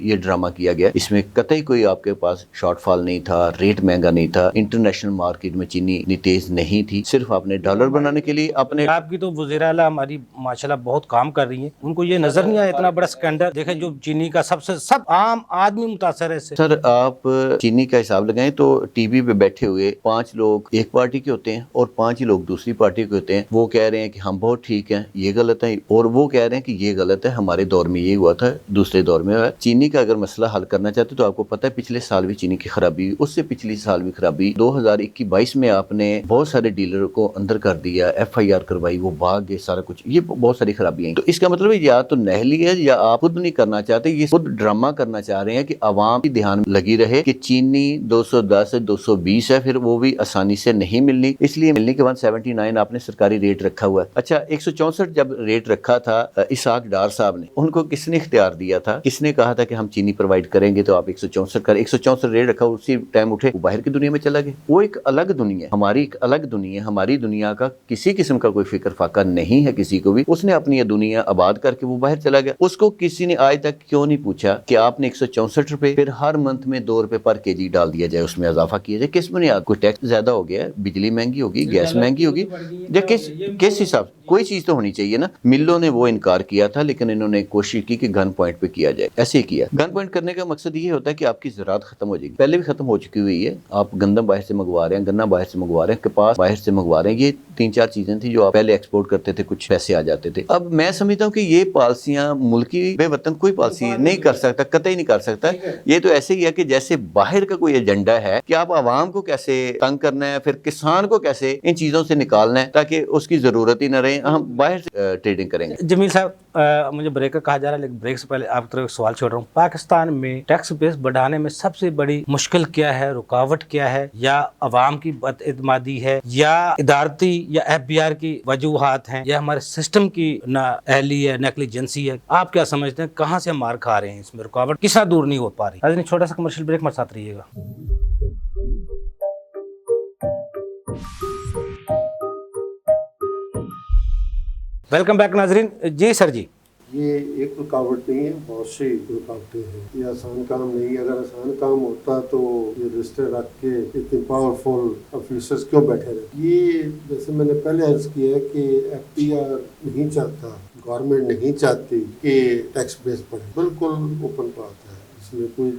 یہ ڈرامہ کیا گیا, اس میں قطعی کوئی آپ کے پاس شارٹ فال نہیں تھا, ریٹ مہنگا نہیں تھا, انٹرنیشنل مارکیٹ میں چینی اتنی تیز نہیں تھی, صرف آپ نے ڈالر بنانے کے لیے اپنے. آپ کی تو وزیر اعلیٰ ہماری ماشاءاللہ بہت کام کر رہی ہیں, ان کو یہ نظر نہیں آیا اتنا بڑا اسکینڈل. دیکھیں جو چینی کا سب عام آدمی متاثر ہے اس سے. سر آپ چینی کا حساب لگائیں تو ٹی وی پہ بیٹھے ہوئے 5 لوگ ایک پارٹی کے ہوتے ہیں اور 5 ہی لوگ دوسری پارٹی کے ہوتے ہیں. وہ کہہ رہے ہیں کہ ہم بہت ٹھیک ہیں, یہ غلط ہے, اور وہ کہہ رہے ہیں کہ یہ غلط ہے, ہمارے دور میں یہ ہوا تھا, دوسرے دور میں ہوا. چینی کا اگر مسئلہ حل کرنا چاہتے تو آپ کو پتہ ہے پچھلے سال بھی چینی کی خرابی ہوئی, اس سے پچھلی سال بھی خرابی. 2021-22 میں آپ نے بہت سارے ڈیلر کو اندر کر دیا, FIR کروائی, وہ بھاگ گئے, سارا کچھ, یہ بہت ساری خرابیاں ہیں. تو اس کا مطلب ہے یا تو نہلی ہے یا آپ خود نہیں کرنا چاہتے, یہ خود ڈرامہ کرنا چاہ رہے ہیں کہ عوام کی دھیان لگی رہے کہ چینی 210 سے 220 ہے, پھر وہ بھی آسانی سے نہیں ملنی, اس لیے ملنے کے بعد 79 آپ نے سرکاری ریٹ رکھا ہوا ہے. اچھا 164 جب ریٹ رکھا تھا اسحاق ڈار صاحب نے, ان کو کس نے اختیار دیا تھا, کس نے کہا تھا کہ ہم چینی پرووائڈ کریں گے تو آپ 164 کر, 164 ریٹ رکھا, اسی ٹائم اٹھے, وہ باہر کی دنیا میں چلا گیا. وہ ایک الگ دنیا ہے, ہماری ایک الگ دنیا ہے, ہماری دنیا کا کسی قسم کا کوئی فکر فاقہ نہیں ہے کسی کو بھی. اس نے اپنی یہ دنیا آباد کر کے وہ باہر چلا گیا. اس کو کسی نے آج تک کیوں نہیں پوچھا کہ آپ نے 164 روپے پھر ہر منتھ میں 2 روپے پر kg ڈال دیا جائے, اس میں اضافہ کیا جائے, کس بنیاد؟ کوئی ٹیکس زیادہ ہو گیا ہے, بجلی مہنگی ہوگی, گیس مہنگی ہوگی, یا کس حساب, کوئی چیز تو ہونی چاہیے نا. ملوں نے وہ انکار کیا تھا, لیکن انہوں نے کوشش کی کہ گن پوائنٹ پہ کیا جائے, ایسے ہی کیا. گن پوائنٹ کرنے کا مقصد یہ ہوتا ہے کہ آپ کی زراعت ختم ہو جائے گی, پہلے بھی ختم ہو چکی ہوئی ہے. آپ گندم باہر سے منگوا رہے ہیں, گنا باہر سے منگوا رہے ہیں, کپاس باہر سے منگوا رہے ہیں, یہ 3-4 چیزیں تھیں جو آپ پہلے ایکسپورٹ کرتے تھے, کچھ پیسے آ جاتے تھے. اب میں سمجھتا ہوں کہ یہ پالیسیاں ملکی بے وطن کوئی پالیسی نہیں کر سکتا, قطعی نہیں کر سکتا. یہ تو ایسے ہی ہے کہ جیسے باہر کا کوئی ایجنڈا ہے کہ آپ عوام کو کیسے تنگ کرنا ہے, پھر کسان کو کیسے ان چیزوں سے نکالنا ہے تاکہ اس کی ضرورت ہی نہ رہے, ہم باہر سے ٹریڈنگ کریں گے. جمیل صاحب, مجھے بریک کا کہا جا رہا ہے, لیکن بریک سے پہلے آپ کی طرف ایک سوال چھوڑ رہا ہوں. پاکستان میں ٹیکس بیس بڑھانے میں سب سے بڑی مشکل کیا ہے, رکاوٹ کیا ہے, یا عوام کی بد اعتمادی ہے, یا ادارتی یا FBR کی وجوہات ہیں, یا ہمارے سسٹم کی نااہلی ہے, نیگلیجنسی ہے؟ آپ کیا سمجھتے ہیں کہاں سے ہم مار کھا رہے ہیں, اس میں رکاوٹ کس طرح دور نہیں ہو پا رہی؟ حضرت چھوٹا سا کمرشل بریک, ہمارے ساتھ رہیے گا. ویلکم بیک ناظرین. جی سر جی. یہ ایک رکاوٹ نہیں ہے, بہت سی رکاوٹیں ہیں. یہ آسان کام نہیں. اگر آسان کام ہوتا تو یہ رجسٹر رکھ کے اتنے پاورفل آفیسرز کیوں بیٹھے رہے. یہ جیسے میں نے پہلے عرض کیا ہے کہ FBR نہیں چاہتا, گورنمنٹ نہیں چاہتی کہ ٹیکس بیس بڑھے. بالکل اوپن بات ہے, اس میں کوئی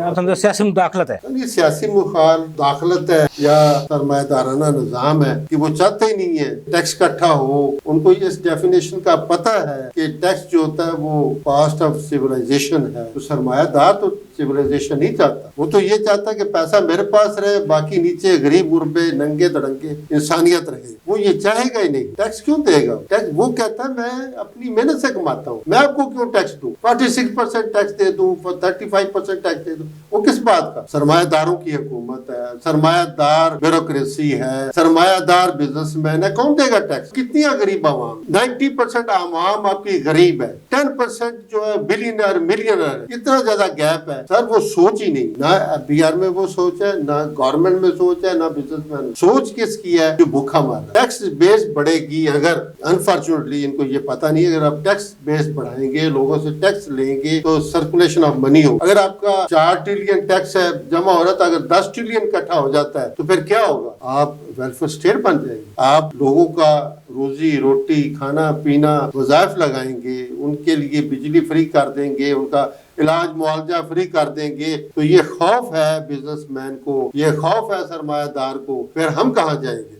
آپ سمجھو سیاسی مداخلت ہے. یہ سیاسی مداخلت ہے یا سرمایہ دارانہ نظام ہے کہ وہ چاہتے ہی نہیں ہے ٹیکس اکٹھا ہو. ان کو اس ڈیفینیشن کا پتہ ہے کہ ٹیکس جو ہوتا ہے وہ پاسٹ آف سیولائزیشن ہے. تو سرمایہ دار تو सिविलाइजेशन नहीं चाहता। वो तो ये चाहता कि पैसा मेरे पास रहे, बाकी नीचे गरीब गुरबे नंगे धड़ंगे इंसानियत रहे। वो ये चाहेगा ही नहीं। टैक्स क्यों देगा? टैक्स वो कहता है मैं अपनी मेहनत से कमाता हूँ, मैं आपको क्यों टैक्स दूं? 46% टैक्स दे दूं, 35% टैक्स दे दूं, वो किस बात का? सरमायादारों की हुकूमत है, सरमायादार ब्यूरोक्रेसी है, सरमायादार बिजनेसमैन है, कौन देगा टैक्स? कितनी गरीब आवाम? 90% आवाम आपकी गरीब है, 10% जो है बिलियनर मिलियनर। इतना ज्यादा गैप है सर, वो सोच ही नहीं। ना बिहार में वो सोच है, ना गवर्नमेंट में सोच है, ना बिजनेसमैन। सोच किसकी है? जो भूखा मार। टैक्स बेस बढ़ेगी अगर, अनफॉर्चुनेटली इनको ये पता नहीं, अगर आप टैक्स बेस बढ़ाएंगे, लोगों से टैक्स लेंगे तो सर्कुलेशन ऑफ मनी हो। अगर आपका 4 ट्रिलियन टैक्स है जमा हो रहा था, अगर 10 ट्रिलियन इकट्ठा हो जाता है तो फिर क्या होगा? आप वेलफेयर स्टेट बन जाएंगे। आप लोगों का रोजी रोटी खाना पीना वज़ाइफ लगाएंगे, उनके लिए बिजली फ्री कर देंगे, उनका इलाज मुआवजा फ्री कर देंगे। तो ये खौफ है बिजनेसमैन को, ये खौफ है सरमायादार को, फिर हम कहाँ जाएंगे?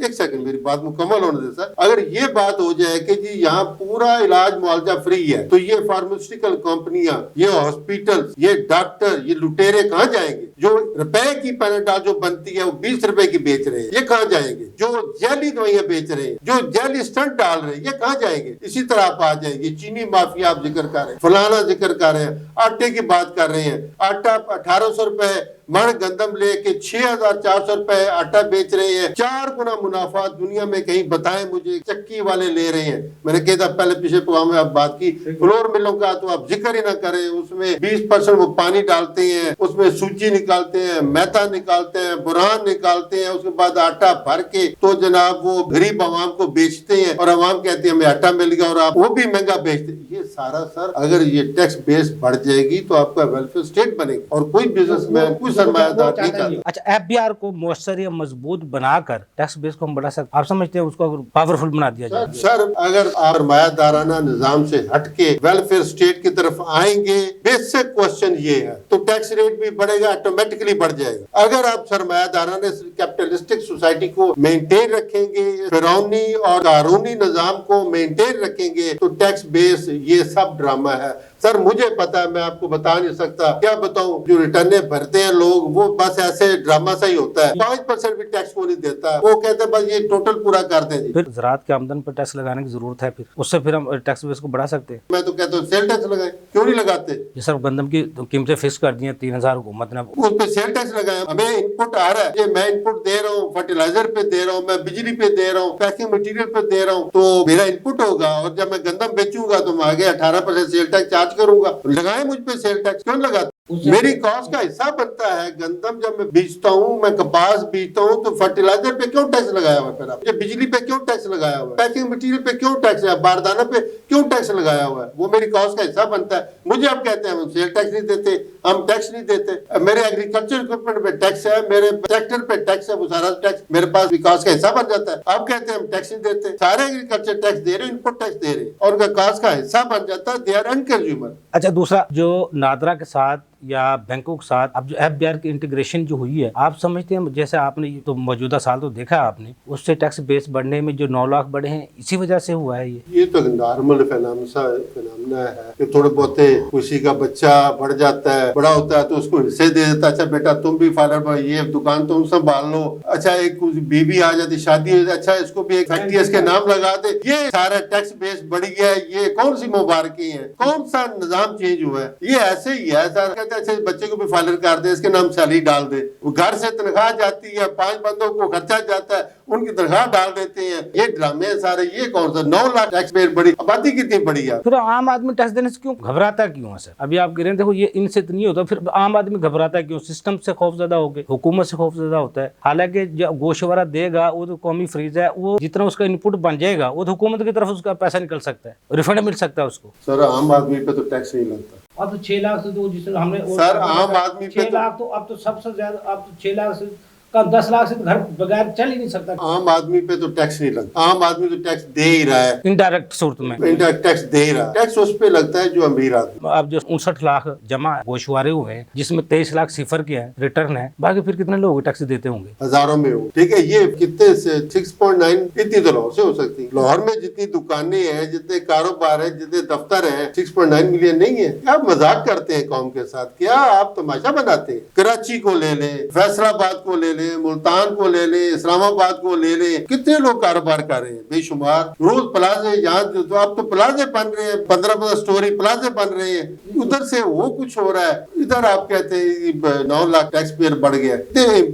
एक सेकंड मेरी बात मुकम्मल होने दे सर। अगर ये बात हो जाए कि जी यहाँ पूरा इलाज मुआवजा फ्री है, तो ये फार्मास्यूटिकल कंपनियां, ये हॉस्पिटल, ये डॉक्टर, ये लुटेरे कहाँ जाएंगे? जो रुपए की पैनाडॉल जो बनती है वो 20 रुपए की बेच रहे हैं, ये कहाँ जाएंगे? जो जैली दवाइयां बेच रहे हैं, जो जैली स्टंट डाल रहे हैं, ये कहाँ जाएंगे? इसी तरह आप आ जाएंगे। चीनी माफिया आप जिक्र कर रहे हैं, फलाना जिक्र कर रहे हैं, आटे की बात कर रहे हैं। आटा 1800 रुपए मण गंदम लेके 6400 रुपए आटा बेच रहे हैं। 4 गुना मुनाफा दुनिया में कहीं बताएं मुझे। चक्की वाले ले रहे हैं। मैंने कहा था पहले पिछले प्रोग्राम में आप बात की, फ्लोर मिलों का तो आप जिक्र ही ना करें। उसमें 20% वो पानी डालते हैं, उसमें सूजी निकालते हैं, मैदा निकालते हैं, बुरहान निकालते हैं, उसके बाद आटा भर के तो जनाब वो गरीब आवाम को बेचते हैं, और आवाम कहते हैं हमें आटा मिल गया, और आप वो भी महंगा बेचते हैं। ये सारा सर, अगर ये टैक्स बेस बढ़ जाएगी तो आपका वेलफेयर स्टेट बनेगा, और कोई बिजनेसमैन कोई सरमायादार नहीं चाहता। अच्छा, एफबीआर को मौसर या मजबूत बनाकर टैक्स बेस को हम बढ़ा सकते, आप समझते हैं उसको पावरफुल बना दिया जाए? सर अगर आप सरमायादाराना निजाम से हटके वेलफेयर स्टेट की तरफ आएंगे, बेसिक क्वेश्चन ये है, तो टैक्स रेट भी बढ़ेगा, ऑटोमेटिकली बढ़ जाएगा। अगर आप सरमायादाराना कैपिटलिस्टिक सोसाइटी को मेंटेन रखेंगे, फिरौनी और कानूनी निजाम को मेंटेन रखेंगे, तो टैक्स बेस ये सब ड्रामा है। सर मुझे पता है, मैं आपको बता नहीं सकता, क्या बताऊं? जो रिटर्ने भरते हैं लोग, वो बस ऐसे ड्रामा सा ही होता है। 5% भी टैक्स को नहीं देता, वो कहते हैं बस ये टोटल पूरा कर दें जी। फिर ज़राअत के आमदन पर टैक्स लगाने की जरूरत है, फिर उससे फिर हम टैक्स बेस को बढ़ा सकते हैं। मैं तो कहता हूँ सेल टैक्स लगाए, क्यों नहीं लगाते? ये सर गंदम की कीमतें फिक्स कर दी हैं 3000 हुकूमत ने, उस पे सेल टैक्स लगाए। हमें इनपुट आ रहा है, ये मैं इनपुट दे रहा हूँ, फर्टिलाइजर पे दे रहा हूँ, मैं बिजली पे दे रहा हूँ, पैकिंग मटीरियल पे दे रहा हूँ, तो मेरा इनपुट होगा, और जब मैं गंदम बेचूंगा तो मैं आगे 18% सेल टैक्स चार्ज करूंगा। लगाए मुझ पे सेल टैक्स, क्यों लगाते? मेरी कॉस्ट का हिस्सा बनता है। गंदम जब मैं बेचता हूँ, मैं कपास बेचता हूँ, तो फर्टिलाइजर पे क्यों टैक्स लगाया हुआ है? फिर आप बिजली पे क्यों टैक्स लगाया हुआ है? पैकिंग मटीरियल पे क्यों टैक्स है? बारदाना पे क्यों टैक्स लगाया हुआ है? वो मेरी कॉस्ट का हिस्सा बनता है। मुझे आप कहते हैं हम सेल टैक्स नहीं देते, हम टैक्स नहीं देते। मेरे एग्रीकल्चर इक्विपमेंट पे टैक्स है, मेरे ट्रैक्टर पे टैक्स है, वो सारा टैक्स मेरे पास विकास का हिस्सा बन जाता है। आप कहते हैं हम टैक्स नहीं देते, सारे एग्रीकल्चर टैक्स दे रहे हैं, इनपुट टैक्स दे रहे हैं, और उनका कास्ट का हिस्सा बन जाता है। They are unconsumer. अच्छा, दूसरा जो नादरा के साथ या बैंकों के साथ अब जो एफबीआर की इंटीग्रेशन जो हुई है, आप समझते हैं, जैसे आपने तो मौजूदा साल तो देखा आपने, उससे टैक्स बेस बढ़ने में जो 9 लाख बढ़े हैं, इसी वजह से हुआ है ये तो नॉर्मल फिनोमेना है कि थोड़े बहुत किसी का बच्चा बढ़ जाता है, बड़ा होता है तो उसको हिस्से दे देता है। अच्छा बेटा तुम भी फादर, ये दुकान तुम संभाल लो। अच्छा एक बीवी आ जाती, शादी हो जाती, अच्छा इसको भी एक फैक्ट्री इसके नाम लगा दे। ये सारा टैक्स बेस बढ़ गया है। ये कौन सी मुबारकी है? कौन सा निजाम चेंज हुआ है? ये ऐसे ही है सर। अच्छा बच्चे को भी फादर कर दे, इसके नाम सैलरी डाल दे। वो घर से तनख्वाह जाती है, 5 बंदों को खर्चा जाता है, उनकी तनख्वाह डाल देते हैं। ये ड्रामे सारे। ये कौन सा 9 लाख टैक्स बेस बड़ी? आबादी कितनी बड़ी है? फिर आम आदमी टैक्स देने से क्यों घबराता क्यों है सर? अभी आप कह रहे हैं देखो ये इनसे तो नहीं होता, फिर आम आदमी घबराता क्यों? सिस्टम से खौफजदा हो गए, हुकूमत से खौफजदा होता है। हालांकि जो गोशवारा देगा वो तो कौमी फ्रीज है, वो जितना उसका इनपुट बन जाएगा वो तो हुकूमत की तरफ उसका पैसा निकल सकता है, रिफंड मिल सकता है उसको। सर आम आदमी पे तो टैक्स नहीं लगता। अब तो 6 लाख से तो जिससे हमने सर आम आदमी पे 6 लाख तो अब तो सबसे ज्यादा, अब तो 6 लाख से का 10 लाख से तो घर बगैर चल ही नहीं सकता। आम आदमी पे तो टैक्स नहीं लगता, आम आदमी तो टैक्स दे ही रहा है, इनडायरेक्ट सूरत में इनडायरेक्ट टैक्स दे ही रहा है। टैक्स उस पे लगता है जो अमीर आदमी। अब जो 59 लाख जमा गोशवारे हुए हैं, जिसमें 23 लाख सिफर के हैं, रिटर्न है, बाकी फिर कितने लोग टैक्स देते होंगे? हजारों में हो, ठीक है। ये कितने से 6.9 इतनी तो लाहौर से हो सकती है। लाहौर में जितनी दुकानें हैं, जितने कारोबार है, जितने दफ्तर हैं, 6.9 मिलियन नहीं है। क्या आप मजाक करते हैं कौम के साथ? क्या आप तमाशा बनाते हैं? कराची को ले लें, फैसलाबाद को ले लें, मुल्तान को ले लें, इस्लामाबाद को ले लें, कितने लोग कारोबार कर रहे हैं बेशुमार। रोज प्लाजे, यहाँ तो आप तो प्लाजे बन रहे हैं, 15 स्टोरी प्लाजे बन रहे हैं, उधर से वो कुछ हो रहा है, इधर आप कहते हैं 9 लाख टैक्स पेयर बढ़ गया।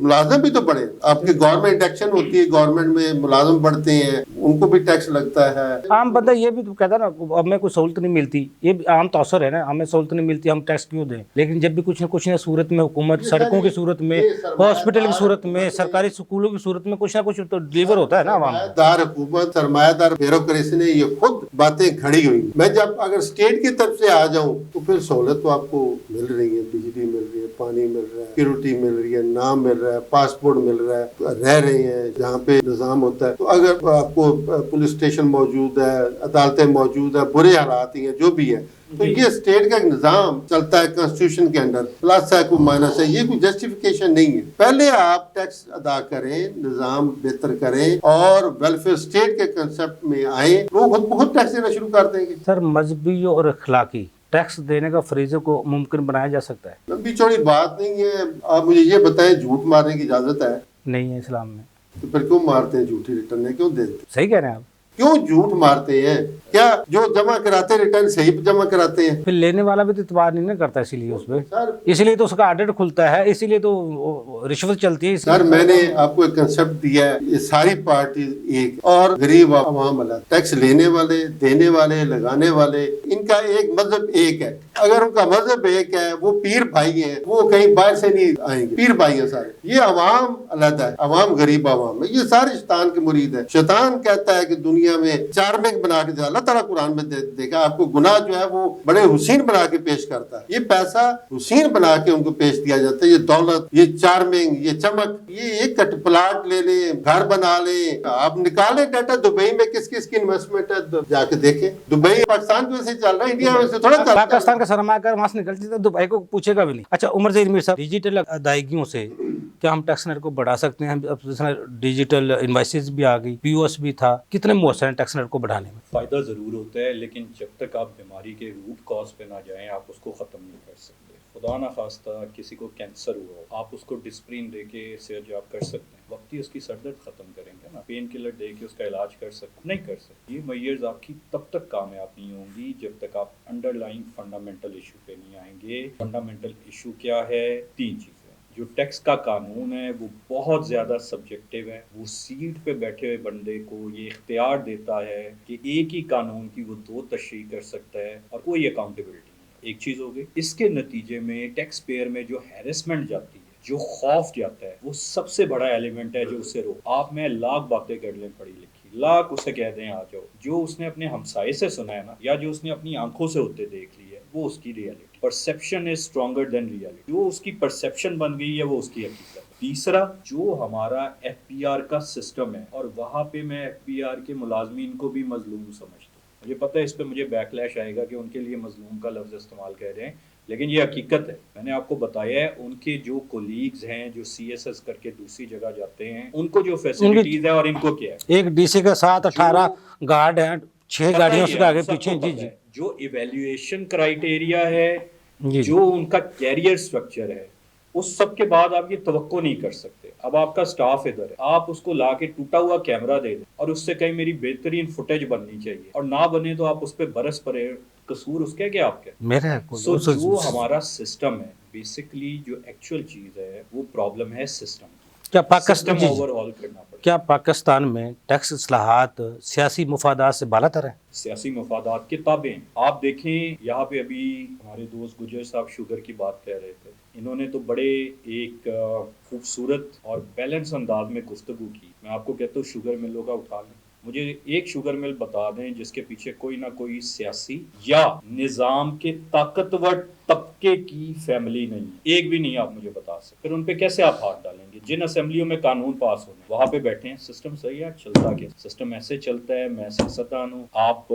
मुलाजम भी तो बढ़े, आपकी गवर्नमेंट एक्शन होती है, गवर्नमेंट में मुलाजम बढ़ते हैं, उनको भी टैक्स लगता है। आम बंदा ये भी तो कहता है ना, अब मैं कोई सहूलत नहीं मिलती, ये भी आम तौसर है ना, हमें सहूलत नहीं मिलती, हम टैक्स क्यों दें? लेकिन जब भी कुछ ना सूरत में हुकूमत, सड़कों की सूरत में, हॉस्पिटल की सूरत में, सरकारी स्कूलों की सूरत में कुछ ना कुछ तो डिलीवर होता है ना आवाम को। सरमायादार हुकूमत, सरमायादार ब्यूरोक्रेसी ने ये खुद बातें खड़ी हुई। मैं जब अगर स्टेट की तरफ से आ जाऊं तो फिर सहूलत तो आपको मिल रही है, बिजली मिल रही है, पानी मिल रहा है, सिक्योरिटी मिल रही है, नाम मिल रहा है, पासपोर्ट मिल रहा है, रह रहे हैं जहाँ पे निजाम होता है। तो अगर आपको पुलिस स्टेशन मौजूद है, अदालतें मौजूद है, बुरे हालात ही हैं, जो भी है, तो ये स्टेट का एक निजाम चलता है कॉन्स्टिट्यूशन के अंडर, प्लस है कोई माइनस है, ये कोई जस्टिफिकेशन नहीं है। पहले आप टैक्स अदा करें, निजाम बेहतर करें और वेलफेयर स्टेट के कंसेप्ट में आए, लोग खुद बहुत टैक्स देना शुरू कर देंगे। सर, मजहबी और अखलाकी टैक्स देने का फरीजे को मुमकिन बनाया जा सकता है? लंबी चौड़ी बात नहीं है। आप मुझे ये बताएं, झूठ मारने की इजाजत है? नहीं है इस्लाम में। तो फिर क्यों मारते हैं? झूठी रिटर्न क्यों देते? सही कह रहे हैं आप। क्यों झूठ मारते हैं? क्या जो जमा कराते रिटर्न सही जमा कराते हैं? फिर लेने वाला भी तो इतबार नहीं ना करता, इसीलिए उस सर, पर, इसलिए तो उसका ऑडिट खुलता है, इसीलिए तो रिश्वत चलती है। सर मैंने आपको एक कंसेप्ट दिया है, ये सारी पार्टी एक और गरीब आवाम अलग। टैक्स लेने वाले, देने वाले, लगाने वाले, इनका एक मजहब एक है। अगर उनका मजहब एक है, वो पीर भाई है, वो कहीं बाहर से नहीं आएंगे, पीर भाई है सारे। ये अवाम अलग है, अवाम गरीब अवाम है, ये सारे शैतान के मुरीद है। शैतान कहता है कि दुनिया में चार्मिंग बना के अल्लाह ताला कुरान में देखा आपको गुनाह जो है वो बड़े हुसैन बना के पेश करता है। ये पैसा हुसैन बना के उनको पेश दिया जाता है, ये दौलत, ये चार्मिंग, ये चमक, ये एक कट प्लाट ले ले, घर बना ले। आप निकाले डाटा दुबई में किस किस की इन्वेस्टमेंट है, जाके देखें। दुबई पाकिस्तान की वजह से चल रहा है, इंडिया में से थोड़ा चल रहा है। पाकिस्तान का सरमायाकार वहां से निकलती है, दुबई को पूछेगा भी नहीं। अच्छा, उमर ज़हीर मीर साहब, डिजिटल अदायगियों से क्या हम टैक्स नेट को बढ़ा सकते हैं? अब डिजिटल इनवॉइसेस भी आ गई, पीओएस भी था, कितने मौसर हैं टैक्स नेट को बढ़ाने में? फ़ायदा ज़रूर होता है, लेकिन जब तक आप बीमारी के रूट कॉज पे ना जाएं, आप उसको ख़त्म नहीं कर सकते। खुदा ना खास्ता किसी को कैंसर हुआ, आप उसको डिस्प्रिन दे के सेहत याब कर सकते हैं, वक्त ही उसकी सरदर्द ख़त्म करेंगे ना, पेन किलर दे के उसका इलाज कर सकते नहीं कर सकते। ये मैयर्स आपकी तब तक कामयाब नहीं होंगी जब तक आप अंडरलाइंग फंडामेंटल इशू पे नहीं आएंगे। फंडामेंटल इशू क्या है? 3 चीज़ें। जो टैक्स का कानून है वो बहुत ज़्यादा सब्जेक्टिव है, वो सीट पे बैठे हुए बंदे को ये इख्तियार देता है कि एक ही कानून की वो 2 तशरीह कर सकता है और कोई अकाउंटेबिलिटी नहीं। एक चीज़ हो गई। इसके नतीजे में टैक्स पेयर में जो हैरेसमेंट जाती है, जो खौफ जाता है, वो सबसे बड़ा एलिमेंट है जो उसे रोक। आप में लाख बातें कर लें पढ़ी लिखी, लाख उसे कह दें आ जाओ, जो उसने अपने हमसाये से सुना है ना, या जो उसने अपनी आंखों से होते देख ली है, वो उसकी reality. Perception is stronger than reality. जो उसकी परसेप्शन बन गई है वो उसकी हकीकत। तीसरा, जो हमारा एफपीआर का सिस्टम है, और वहाँ पे मैं एफपीआर के मुलाजमीन को भी मजलूम समझता हूँ। मुझे पता है इस पे मुझे बैकलैश आएगा कि उनके लिए मजलूम का लफ्ज़ इस्तेमाल कर रहे हैं, लेकिन ये हकीकत है। मैंने आपको बताया है, उनके जो कोलीग्स हैं जो सीएसएस करके दूसरी जगह जाते हैं, उनको जो फैसिलिटीज है और इनको क्या है। एक डीसी के साथ 18 गार्ड हैं, 6 गाड़ियों से आगे पीछे। जी जी। जो इवैल्यूएशन क्राइटेरिया है, जी। जो उनका कैरियर स्ट्रक्चर है, उस सब के बाद आप ये तवक्को नहीं कर सकते। अब आपका स्टाफ इधर है, आप उसको ला के टूटा हुआ कैमरा दे दें और उससे कहीं मेरी बेहतरीन फुटेज बननी चाहिए, और ना बने तो आप उस पर बरस पड़े, कसूर उसका क्या आपका? मेरा जो हमारा सिस्टम है, बेसिकली जो एक्चुअल चीज है वो प्रॉब्लम है सिस्टम। क्या पाकिस्तान ओवरऑल करना पड़ेगा। क्या पाकिस्तान में टैक्स इस्लाहात सियासी मफादात से बालातर है? सियासी मफादात के ताबे। आप देखें, यहाँ पे अभी हमारे दोस्त गुजर साहब शुगर की बात कर रहे थे, इन्होंने तो बड़े एक खूबसूरत और बैलेंस अंदाज में गुफ्तगू की। मैं आपको कहता हूँ शुगर मिलों का उठा लें, मुझे एक शुगर मिल बता दें जिसके पीछे कोई ना कोई सियासी या निज़ाम के ताकतवर तबके की फैमिली नहीं है, एक भी नहीं आप मुझे बता सकते। फिर उन पे कैसे आप हाथ डालेंगे? जिन असेंबलियों में कानून पास होने वहाँ पे बैठे हैं, सिस्टम सही है, चलता क्या? सिस्टम ऐसे चलता है, मैं सियासतदान हूँ, आप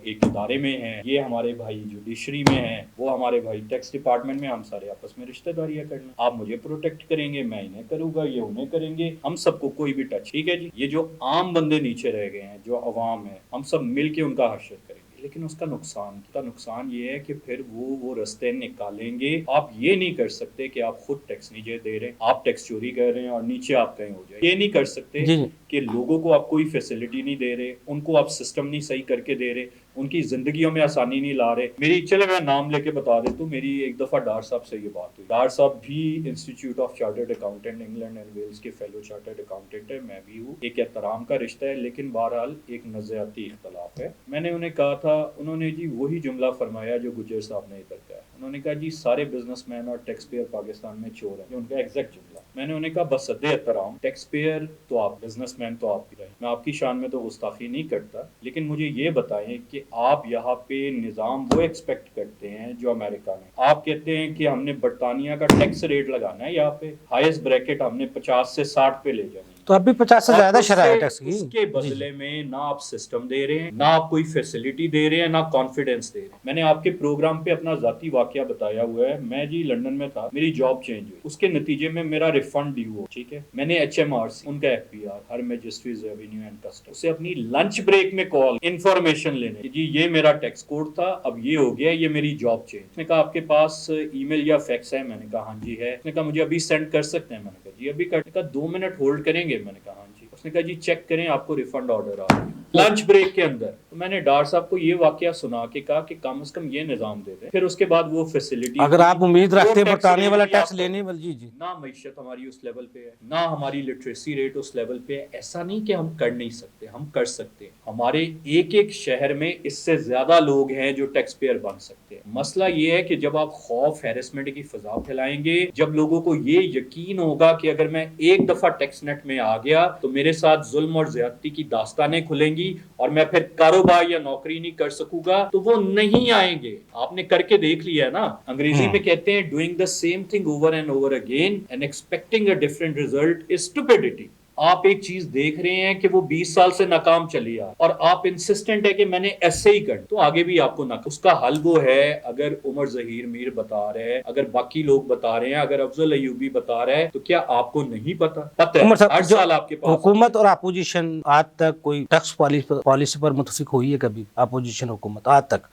एक इदारे में हैं, ये हमारे भाई जुडिशरी में हैं, वो हमारे भाई टैक्स डिपार्टमेंट में, हम सारे आपस में रिश्तेदारियां करना, आप मुझे प्रोटेक्ट करेंगे, मैं इन्हें करूंगा, ये उन्हें करेंगे, हम सबको कोई भी टच, ठीक है जी। ये जो आम बंदे नीचे रह गए हैं, जो अवाम है, हम सब मिल के उनका हश्र करेंगे। लेकिन उसका नुकसान ये है कि फिर वो रास्ते निकालेंगे। आप ये नहीं कर सकते कि आप खुद टैक्स नहीं दे रहे, आप टैक्स चोरी कर रहे हैं और नीचे आप कहीं हो जाए। ये नहीं कर सकते कि लोगों को आप कोई फैसिलिटी नहीं दे रहे, उनको आप सिस्टम नहीं सही करके दे रहे, उनकी जिंदगियों में आसानी नहीं ला रहे। चले मैं नाम लेके बता देता हूँ, मेरी एक दफा डार साहब से ये बात हुई। डार साहब भी institute of chartered accountant England and Wales के फेलो चार्टर्ड अकाउंटेंट है, मैं भी हूँ। एक एहतराम का रिश्ता है, लेकिन बहरहाल एक नजरियाती इख्तलाफ है। मैंने उन्हें कहा था, उन्होंने जी वही जुमला फरमाया जो गुज्जर साहब ने इधर कहा। उन्होंने कहा जी सारे बिजनेसमैन और टैक्स पेयर पाकिस्तान में चोर हैं, उनका एग्जैक्ट जुमला। मैंने उन्हें कहा बस सदे एहतराम, टैक्स पेयर तो आप, बिजनेसमैन तो आप भी रहे, मैं आपकी शान में तो गुस्ताखी नहीं करता, लेकिन मुझे ये बताएं कि आप यहाँ पे निज़ाम वो एक्सपेक्ट करते हैं जो अमेरिका में। आप कहते हैं कि हमने बरतानिया का टैक्स रेट लगाना है, यहाँ पे हाईएस्ट ब्रैकेट हमने 50 से 60 पे ले जानी, तो अभी 50 से ज्यादा शरह है टैक्स की। उसके बदले में ना आप सिस्टम दे रहे हैं, ना आप कोई फैसिलिटी दे रहे हैं, ना कॉन्फिडेंस दे रहे हैं। मैंने आपके प्रोग्राम पे अपना जाती वाकया बताया हुआ है। मैं जी लंदन में था, मेरी जॉब चेंज हुई, उसके नतीजे में मेरा रिफंड ड्यू हो, ठीक है। मैंने HMRC, उनका FPR, Her Majesty's Revenue and Custom, उसे अपनी लंच ब्रेक में कॉल इंफॉर्मेशन लेने, जी ये मेरा टैक्स कोड था, अब ये हो गया, ये मेरी जॉब चेंज। उसने कहा आपके पास ईमेल या फैक्स है? मैंने कहा हाँ जी है। उसने कहा मुझे अभी सेंड कर सकते हैं? मैंने कहा जी अभी कर। 2 मिनट होल्ड करेंगे? मैंने कहा हाँ जी। उसने कहा जी चेक करें, आपको रिफंड ऑर्डर आ गया लंच ब्रेक के अंदर। तो मैंने डार साहब को ये वाकया सुना के कहा कि कम से कम ये निजाम दे दें। फिर उसके बाद वो फैसिलिटी, अगर आप उम्मीद रखते हैं बरतानिया वाला टैक्स लेने वाली, जी जी, ना मैशत हमारी उस लेवल पे है, ना हमारी लिटरेसी रेट उस लेवल पे है। ऐसा नहीं कि हम कर नहीं सकते, हम कर सकते हैं। हमारे एक एक शहर में इससे ज्यादा लोग हैं जो टैक्स पेयर बन सकते हैं। मसला ये है कि जब आप खौफ हैरेसमेंट की फजा फैलाएंगे, जब लोगों को ये यकीन होगा कि अगर मैं एक दफा टैक्स नेट में आ गया तो मेरे साथ जुल्म और ज्यादती की दास्तानें खुलेंगी और मैं फिर कारोबार या नौकरी नहीं कर सकूंगा, तो वो नहीं आएंगे। आपने करके देख लिया है ना। अंग्रेजी में कहते हैं doing the same thing over and over again and expecting a different result is stupidity. आप एक चीज देख रहे हैं कि वो 20 साल से नाकाम चली आ, और आप इंसिस्टेंट है कि मैंने ऐसे ही कर, तो आगे भी आपको ना। उसका हल वो है, अगर उमर जहीर मीर बता रहे हैं, अगर बाकी लोग बता रहे हैं, अगर अफजल अयूबी बता रहे हैं, तो क्या आपको नहीं पता? पता है, हर साल आपके पास हुकूमत और अपोजिशन आज तक कोई टैक्स पॉलिसी पर मुतफिक हुई है कभी? अपोजिशन हुकूमत आज तक?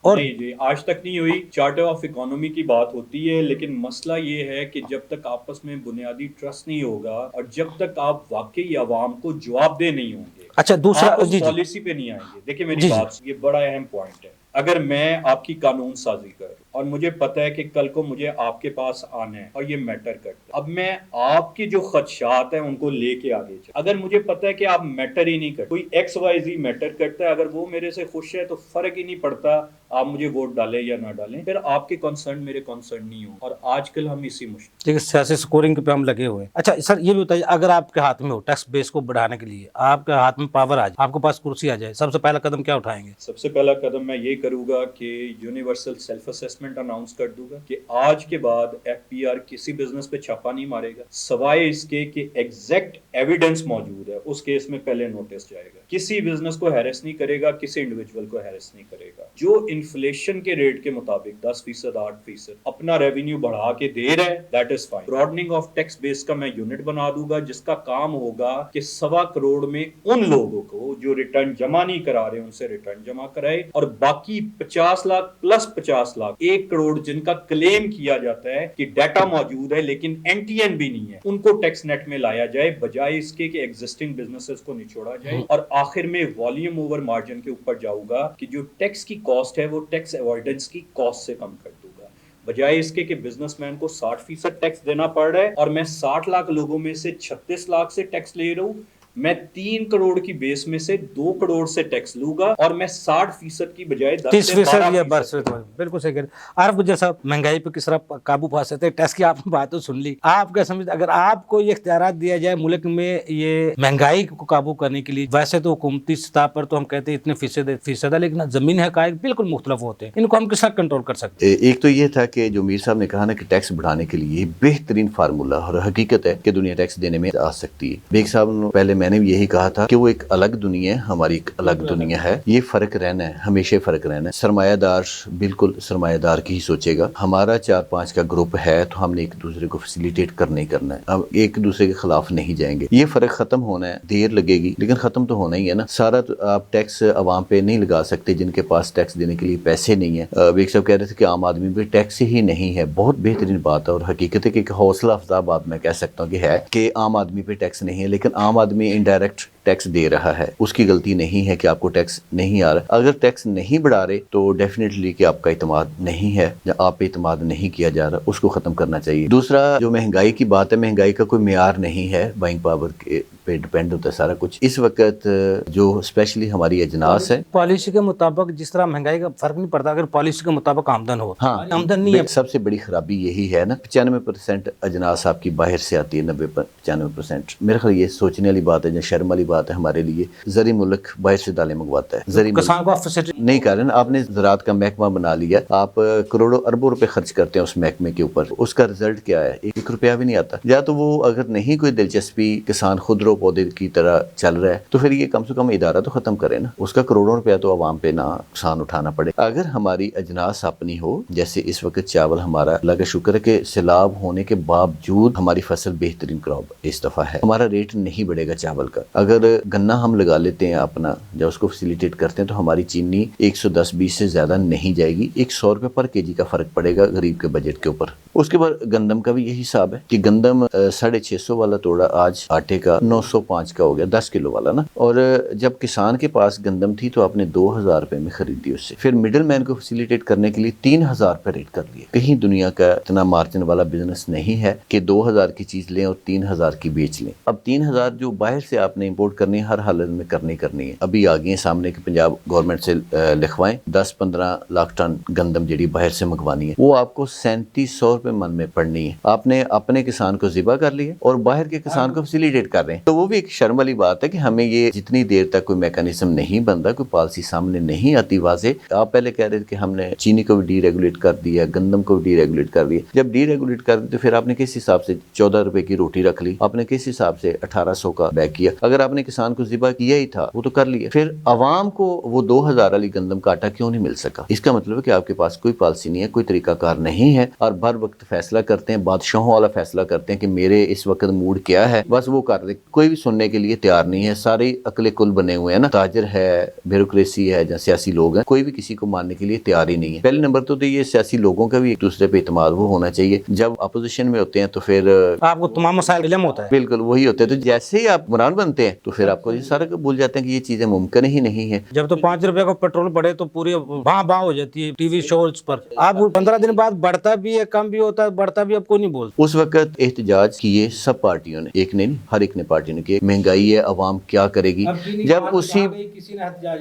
और नहीं जी, आज तक नहीं हुई। चार्टर ऑफ इकोनॉमी की बात होती है, लेकिन मसला ये है कि जब तक आपस में बुनियादी ट्रस्ट नहीं होगा और जब तक आप वाकई आवाम को जवाबदेह नहीं होंगे, अच्छा दूसरा आप उस पॉलिसी पे नहीं आएंगे। देखिए मेरी बात, ये बड़ा अहम पॉइंट है। अगर मैं आपकी कानून साजी कर और मुझे पता है कि कल को मुझे आपके पास आना है और ये मैटर करता है, अब मैं आपके जो खदशात हैं उनको लेके आगे चल। अगर मुझे पता है कि आप मैटर ही नहीं करते, कोई XYZ मैटर करता है, अगर वो मेरे से खुश है तो फर्क ही नहीं पड़ता आप मुझे वोट डालें या ना डालें, फिर आपके कंसर्न मेरे कंसर्न नहीं हो। और आजकल हम इसी मुश्किल सियासी स्कोरिंग पे हम लगे हुए हैं। अच्छा सर ये भी बताइए, अगर आपके हाथ में हो टैक्स बेस को बढ़ाने के लिए, आपके हाथ में पावर आ जाए, आपके पास कुर्सी आ जाए, सबसे पहला कदम क्या उठाएंगे? सबसे पहला कदम मैं ये करूंगा कि यूनिवर्सल सेल्फ असेसमेंट अनाउंस कर दूंगा कि आज के बाद FPR किसी बिजनेस पे छापा नहीं मारेगा सवाए इसके कि एग्जैक्ट एविडेंस मौजूद है। उस केस में पहले नोटिस जाएगा। किसी बिजनेस को हैरेस नहीं करेगा, किसी इंडिविजुअल को हैरेस नहीं करेगा। जो इन्फ्लेशन के रेट के मुताबिक 10%, 8% अपना रेवेन्यू बढ़ा के दे रहा है, that is fine. Broadening of tax base का मैं यूनिट बना दूंगा जिसका काम होगा कि 1.25 करोड़ में उन लोगों को जो रिटर्न जमा नहीं करा रहे उनसे रिटर्न जमा कराए, और बाकी 50 लाख प्लस 50 लाख 1 करोड़ जिनका क्लेम किया जाता है कि डाटा मौजूद है लेकिन NTN भी नहीं है, उनको टैक्स नेट में लाया जाए, बजाय इसके कि एग्जिस्टिंग बिजनेसेस को निचोड़ा जाए। और आखिर में वॉल्यूम ओवर मार्जिन के ऊपर जाऊंगा कि जो टैक्स की कॉस्ट है वो टैक्स अवॉइडेंस की कॉस्ट से कम कर दूंगा, बजाय इसके कि बिजनेसमैन को 60% टैक्स देना पड़ रहा है और मैं 60 लाख लोगों में से 36 लाख से टैक्स ले रहा हूं। میں 3 کروڑ کی بیس میں سے 2 کروڑ سے ٹیکس لوں گا اور میں 60% کی بجائے 10 سے 30% یا 12%. 12%. بالکل صحیح کہہ رہے ہیں. عارف جیسا مہنگائی پہ کس طرح قابو پا سکتے ہیں، ٹیکس کی آپ نے بات تو سن لی. آپ کیا سمجھتے اگر آپ کو یہ اختیارات دیا جائے ملک میں یہ مہنگائی کو قابو کرنے کے لیے؟ ویسے تو حکومتی سطح پر تو ہم کہتے ہیں اتنے فیصد ہے، لیکن زمین حقائق بالکل مختلف ہوتے ہیں. ان کو ہم کس طرح کنٹرول کر سکتے ہیں؟ ایک تو یہ تھا کہ جو میر صاحب نے کہا نا کہ ٹیکس بڑھانے کے لیے بہترین فارمولہ اور حقیقت ہے کہ دنیا ٹیکس دینے میں آ سکتی ہے. بیگ صاحب نے پہلے میں نے بھی یہی کہا تھا کہ وہ ایک الگ دنیا ہے، ہماری ایک الگ دنیا ہے. یہ فرق رہنا ہے، ہمیشہ فرق رہنا ہے. سرمایہ دار بالکل سرمایہ دار کی ہی سوچے گا. ہمارا 4-5 کا گروپ ہے تو ہم نے ایک دوسرے کو فیسیلیٹیٹ کرنا ہی کرنا ہے. ہم ایک دوسرے کے خلاف نہیں جائیں گے. یہ فرق ختم ہونا ہے، دیر لگے گی لیکن ختم تو ہونا ہی ہے نا. سارا تو آپ ٹیکس عوام پہ نہیں لگا سکتے جن کے پاس ٹیکس دینے کے لیے پیسے نہیں ہیں. بیگ صاحب کہہ رہے تھے کہ عام آدمی پہ ٹیکس ہی نہیں ہے. بہت بہترین بات ہے اور حقیقت ہے کہ ایک حوصلہ افزا بات میں کہہ سکتا ہوں کہ ہے کہ عام آدمی پہ ٹیکس نہیں ہے، لیکن عام آدمی انڈائریکٹ ٹیکس دے رہا ہے. اس کی غلطی نہیں ہے کہ آپ کو ٹیکس نہیں آ رہا. اگر ٹیکس نہیں بڑھا رہے تو ڈیفینیٹلی کہ آپ کا اعتماد نہیں ہے یا آپ پہ اعتماد نہیں کیا جا رہا، اس کو ختم کرنا چاہیے. دوسرا جو مہنگائی کی بات ہے، مہنگائی کا کوئی معیار نہیں ہے، بائنگ پاور کے پہ ڈپینڈ ہوتا ہے سارا کچھ. اس وقت جو اسپیشلی ہماری اجناس ہے، پالیسی کے مطابق جس طرح مہنگائی کا فرق نہیں پڑتا اگر پالیسی کے مطابق آمدن ہو. ہاں آمدن نہیں ہے. سب سے بڑی خرابی یہی ہے نا. 95% اجناس آپ کی باہر سے آتی ہے، 95%. میرے خیال یہ سوچنے والی بات ہے یا شرم والی بات ہے ہمارے لیے. زرعی ملک باہر سے دالیں منگواتا ہے. زرعی ملک کسان کو آپ فیسلٹی نہیں کر رہے نا. آپ نے زراعت کا محکمہ بنا لیا، آپ کروڑوں اربوں روپے خرچ کرتے ہیں اس محکمے کے اوپر. اس کا رزلٹ کیا ہے؟ 1 روپیہ بھی نہیں آتا. یا تو وہ اگر نہیں کوئی دلچسپی، کسان خود رو پودے کی طرح چل رہا ہے تو پھر یہ کم سے کم ادارہ تو ختم کرے نا. اس کا کروڑوں روپیہ تو عوام پہ نہ نقصان اٹھانا پڑے. اگر ہماری اجناس اپنی ہو، جیسے اس وقت چاول ہمارا اللہ کا شکر ہے کہ سیلاب ہونے کے باوجود ہماری فصل بہترین کراپ اس دفعہ ہے، ہمارا ریٹ نہیں بڑھے گا چاول کا. اگر گنا ہم لگا لیتے ہیں اپنا، جب اس کو فیسیلیٹیٹ کرتے ہیں تو ہماری چینی 110-20 سے زیادہ نہیں جائے گی. 100 روپے پر کے جی کا فرق پڑے گا غریب کے بجٹ کے اوپر. اس کے بعد گندم کا بھی یہی حساب ہے کہ گندم 650 والا توڑا آج آٹے کا 905 کا ہو گیا، 10 کلو والا نا. اور جب کسان کے پاس گندم تھی تو آپ نے 2000 روپے میں خریدی اس سے. پھر مڈل مین کو فیسیلیٹیٹ کرنے کے لیے 3000 روپے ریٹ کر لیے. کہیں دنیا کا اتنا مارجن والا بزنس نہیں ہے کہ 2000 کی چیز لیں اور 3000 کی بیچ لیں. اب 3000 جو باہر سے آپ نے امپورٹ کرنی ہے ہر حالت میں کرنی ہے. ابھی آگے سامنے کہ پنجاب گورنمنٹ سے لکھوائیں 10-15 لاکھ ٹن گندم جڑی باہر سے منگوانی ہے، وہ آپ کو 3700 روپے من میں پڑنی ہے. آپ نے اپنے کسان کو ذبح کر لیا اور باہر کے کسان کو فیسیلیٹیٹ کر رہے ہیں. تو وہ بھی ایک شرم والی بات ہے کہ ہمیں یہ جتنی دیر تک کوئی میکانزم نہیں بنتا، کوئی پالیسی سامنے نہیں آتی واضح. آپ پہلے کہہ رہے تھے کہ ہم نے چینی کو بھی ڈی ریگولیٹ کر دیا، گندم کو بھی ڈی ریگولیٹ کر دیا. جب ڈی ریگولیٹ کر دی تو پھر آپ نے کس حساب سے 14 روپے کی روٹی رکھ لی؟ آپ نے کس حساب سے 1800 کا بیگ کیا؟ اگر آپ نے کسان کو ذبح کیا ہی تھا وہ تو کر لیا. پھر عوام کو وہ 2000 والی گندم کا آٹا کیوں نہیں مل سکا؟ اس کا مطلب ہے کہ آپ کے پاس کوئی پالیسی نہیں ہے، کوئی طریقہ کار نہیں ہے، اور بر وقت فیصلہ کرتے ہیں، بادشاہوں والا فیصلہ کرتے ہیں کہ میرے اس وقت موڈ کیا ہے بس وہ کر دے. کوئی بھی سننے کے لیے تیار نہیں ہے. سارے عقل کل بنے ہوئے ہیں نا. تاجر ہے، بیوروکریسی ہے یا سیاسی لوگ ہیں، کوئی بھی کسی کو ماننے کے لیے تیار ہی نہیں ہے. پہلے نمبر تو یہ سیاسی لوگوں کا بھی ایک دوسرے پہ اعتماد وہ ہونا چاہیے. جب اپوزیشن میں ہوتے ہیں تو پھر آپ کو تمام مسائل علم ہوتا ہے. بالکل وہی ہوتے ہیں. تو جیسے ہی آپ حکمران بنتے ہیں تو پھر آپ کو یہ سارا بھول جاتے ہیں کہ یہ چیزیں ممکن ہی نہیں ہے. جب تو 5 روپے کا پیٹرول بڑھے تو پوری باں ہو جاتی ہے ٹی وی شوز پر. آپ 15 دن بعد بڑھتا بھی ہے، کم بھی ہوتا ہے، بڑھتا بھی اب کوئی نہیں بولتا. اس وقت احتجاج کیے سب پارٹیوں نے، ایک نے نہیں ہر ایک نے پارٹی نے کیے. مہنگائی ہے، عوام کیا کرے گی؟ جب اسی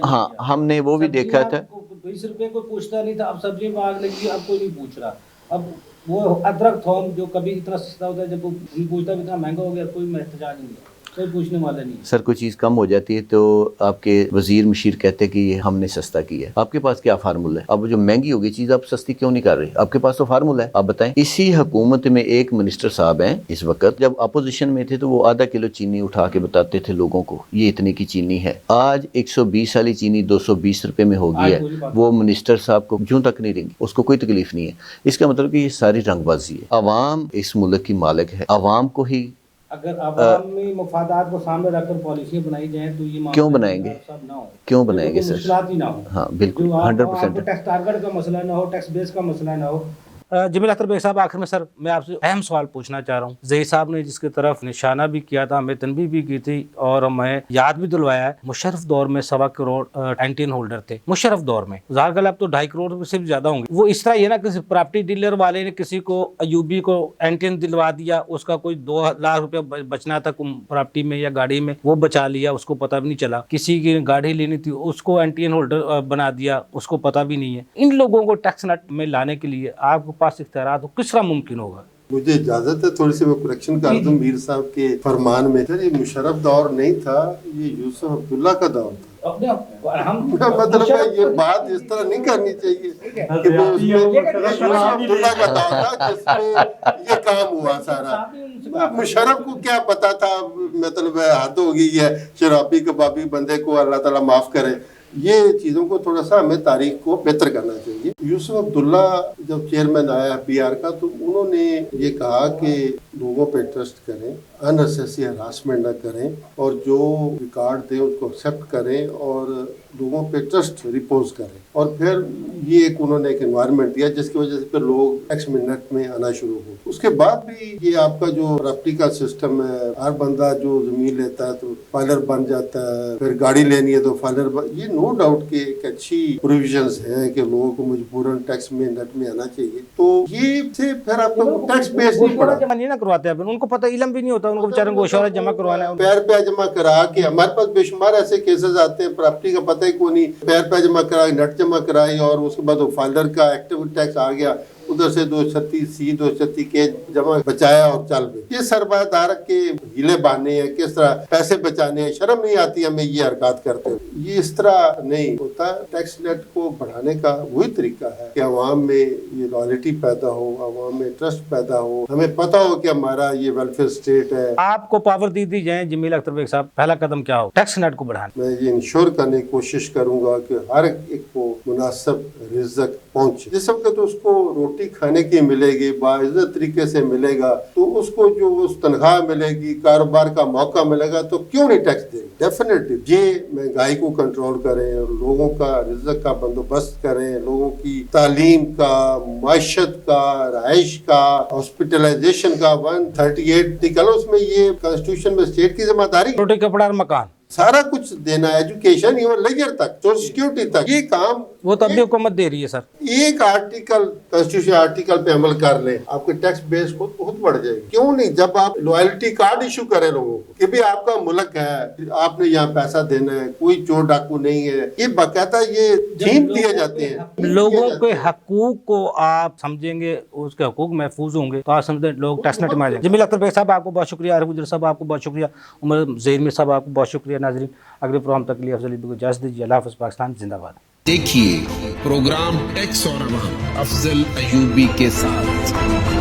ہاں ہم نے وہ بھی دیکھا تھا 20 روپے کوئی پوچھتا نہیں تھا، اب سبزی میں آگ لگی، اب کوئی نہیں پوچھ رہا. اب وہ ادرک تھوم جو کبھی اتنا سستا ہوتا ہے جب وہ پوچھتا بھی اتنا مہنگا ہو گیا، کوئی احتجاج نہیں ہے، کوئی پوچھنے والا نہیں. سر کوئی چیز کم ہو جاتی ہے تو آپ کے وزیر مشیر کہتے ہیں کہ یہ ہم نے سستا کیا ہے. آپ کے پاس کیا فارمولہ ہے؟ اب جو مہنگی ہوگی چیز آپ سستی کیوں نہیں کر رہے؟ آپ کے پاس تو فارمولہ ہے، آپ بتائیں. اسی حکومت میں ایک منسٹر صاحب ہیں اس وقت، جب اپوزیشن میں تھے تو وہ آدھا کلو چینی اٹھا کے بتاتے تھے لوگوں کو یہ اتنے کی چینی ہے. آج 120 والی چینی 220 روپے میں ہو گئی ہے. وہ منسٹر صاحب کو جوں تک نہیں رہیں گی، اس کو کوئی تکلیف نہیں ہے. اس کا مطلب کہ یہ ساری رنگ بازی ہے. عوام اس ملک کی مالک ہے، عوام کو ہی اگر عوامی مفادات کو سامنے رکھ کر پالیسیاں بنائی جائیں تو یہ کیوں بنائیں گے؟ کیوں بنائیں گے سر؟ مشکلات ہی نہ ہو. ہاں بالکل 100%. ٹیکس ٹارگٹ کا مسئلہ نہ ہو، ٹیکس بیس کا مسئلہ نہ ہو. जमील अख्तर बेग साहब, आखिर में सर मैं आपसे अहम सवाल पूछना चाह रहा हूँ। ज़हीर साहब ने जिसकी तरफ निशाना भी किया था, हमें तनबीह भी की थी और मैं याद भी दिलवाया है, मुशर्रफ दौर में 1.25 करोड़ एंटीन होल्डर थे। मुशर्रफ दौर में ज़ाहिर गल अब तो 2.5 करोड़ से भी ज्यादा होंगे। वो इस तरह ये ना किसी प्रॉपर्टी डीलर वाले ने किसी को अयूबी को एंटीन दिलवा दिया, उसका कोई 2 लाख रुपया बचना था प्रॉपर्टी में या गाड़ी में, वो बचा लिया, उसको पता भी नहीं चला। किसी की गाड़ी लेनी थी, उसको एंटीन होल्डर बना दिया, उसको पता भी नहीं है। इन लोगों को टैक्स नेट में लाने के लिए आपके पास इख्तियारात हो, किस तरह मुमकिन होगा? मुझे इजाजत है थोड़ी सी मैं करेक्शन कर दूं मीर साहब के फरमान में। सर ये मुशर्रफ दौर नहीं था, ये यूसुफ अब्दुल्ला का दौर था। मतलब है ये बात इस तरह नहीं करनी चाहिए कि वो उसमें यूसुफ अब्दुल्ला का दौर था जिसमें ये काम हुआ सारा। मुशर्रफ को क्या पता था, मतलब हद हो गई है, शराबी कबाबी बंदे को अल्लाह ताला माफ करे। ये चीज़ों को थोड़ा सा हमें तारीख को बेहतर करना चाहिए। यूसुफ अब्दुल्ला जब चेयरमैन आया पीआर का, तो उन्होंने ये कहा कि लोगों पे ट्रस्ट करें, अननेसेसरी हरासमेंट ना करें और जो रिकॉर्ड दें उसको एक्सेप्ट करें और लोगों पे ट्रस्ट रिपोज करें। और फिर ये एक उन्होंने एक एनवायरनमेंट दिया जिसकी वजह से फिर लोग एक्स मिनट में आना शुरू हो। उसके बाद भी ये आपका जो प्रॉपर्टी का सिस्टम है, हर बंदा जो जमीन लेता है तो फाइलर बन जाता है, फिर गाड़ी लेनी है तो फाइलर ये नो डाउट कि एक अच्छी प्रोविजंस है कि लोगों को मजबूरन टैक्स में नेट में आना चाहिए। तो ये से फिर आपको टैक्स बेस नहीं पड़ा, नहीं ना करवाते हैं, उनको पता इलम भी नहीं होता, उनको बेचारे गोशवारा जमा करवाना है, पैर पे जमा करा के। हमारे पास बेशुमार ऐसे केसेस आते हैं प्रॉपर्टी का पता ही कोई नहीं, पैर पे जमा कराई, नेट जमा कराई और उसके बाद वो फाइलर का एक्टिव टैक्स आ गया, उधर से 236C 236K जमा बचाया और चल गए। ये सरमायादार के हीले बहाने हैं, किस तरह पैसे बचाने हैं, शर्म नहीं आती हमें ये हरकत करते हैं। ये इस तरह नहीं होता। टैक्स नेट को बढ़ाने का वही तरीका है कि अवाम में ये लॉयल्टी पैदा हो, अवाम में ट्रस्ट पैदा हो, हमें पता हो कि हमारा ये वेलफेयर स्टेट है। आपको पावर दी जाए जमील अख्तर बेग साहब, पहला कदम क्या हो टैक्स नेट को बढ़ाने? मैं ये इंश्योर करने की कोशिश करूंगा कि हर एक को मुनासिब रिज़्क पहुंचे। जिस वक्त उसको रोटी खाने की मिलेगी, बाइज्जत तरीके से मिलेगा, तो उसको जो उस तनख्वाह मिलेगी, कारोबार का मौका मिलेगा, तो क्यों नहीं टैक्स देंगे? डेफिनेटली ये महंगाई को कंट्रोल करें, लोगों का रिज़्क का बंदोबस्त करें, लोगों की तालीम का, माशत का, रहाइश का, हॉस्पिटलाइजेशन का 138 निकलो उसमें ये कॉन्स्टिट्यूशन में स्टेट की जिम्मेदारी, रोटी कपड़ा और मकान सारा कुछ देना है, एजुकेशन इवन लेजर तक, सोशल सिक्योरिटी तक, ये काम वो तो अभी हुकूमत दे रही है सर। एक आर्टिकल कॉन्स्टिट्यूशन आर्टिकल पे अमल कर ले, आपके टैक्स बेस को बहुत बढ़ जाएगी। क्यों नहीं? जब आप लॉयल्टी कार्ड इशू करें लोगों को कि भी आपका मुल्क है, आपने यहाँ पैसा देना है, कोई चोर डाकू नहीं है, ये बाकायदा ये थीम दिए जाते हैं। लोगों के हकूक को आप समझेंगे, उसके हकूक महफूज होंगे तो आप समझते लोग टैक्स नेट में आ जाएंगे। जमील अख्तर बेग साहब आपको बहुत शुक्रिया, अरब साहब आपको बहुत शुक्रिया, उमर ज़हीर साहब आपको बहुत शुक्रिया। नाज़रीन अगले प्रोग्राम तक के लिए अफजल को इजाज़त दीजिए। अल्लाह हाफ़िज़, पाकिस्तान जिंदाबाद। देखिए प्रोग्राम टैक्स और अवाम अफजल अयूबी के साथ।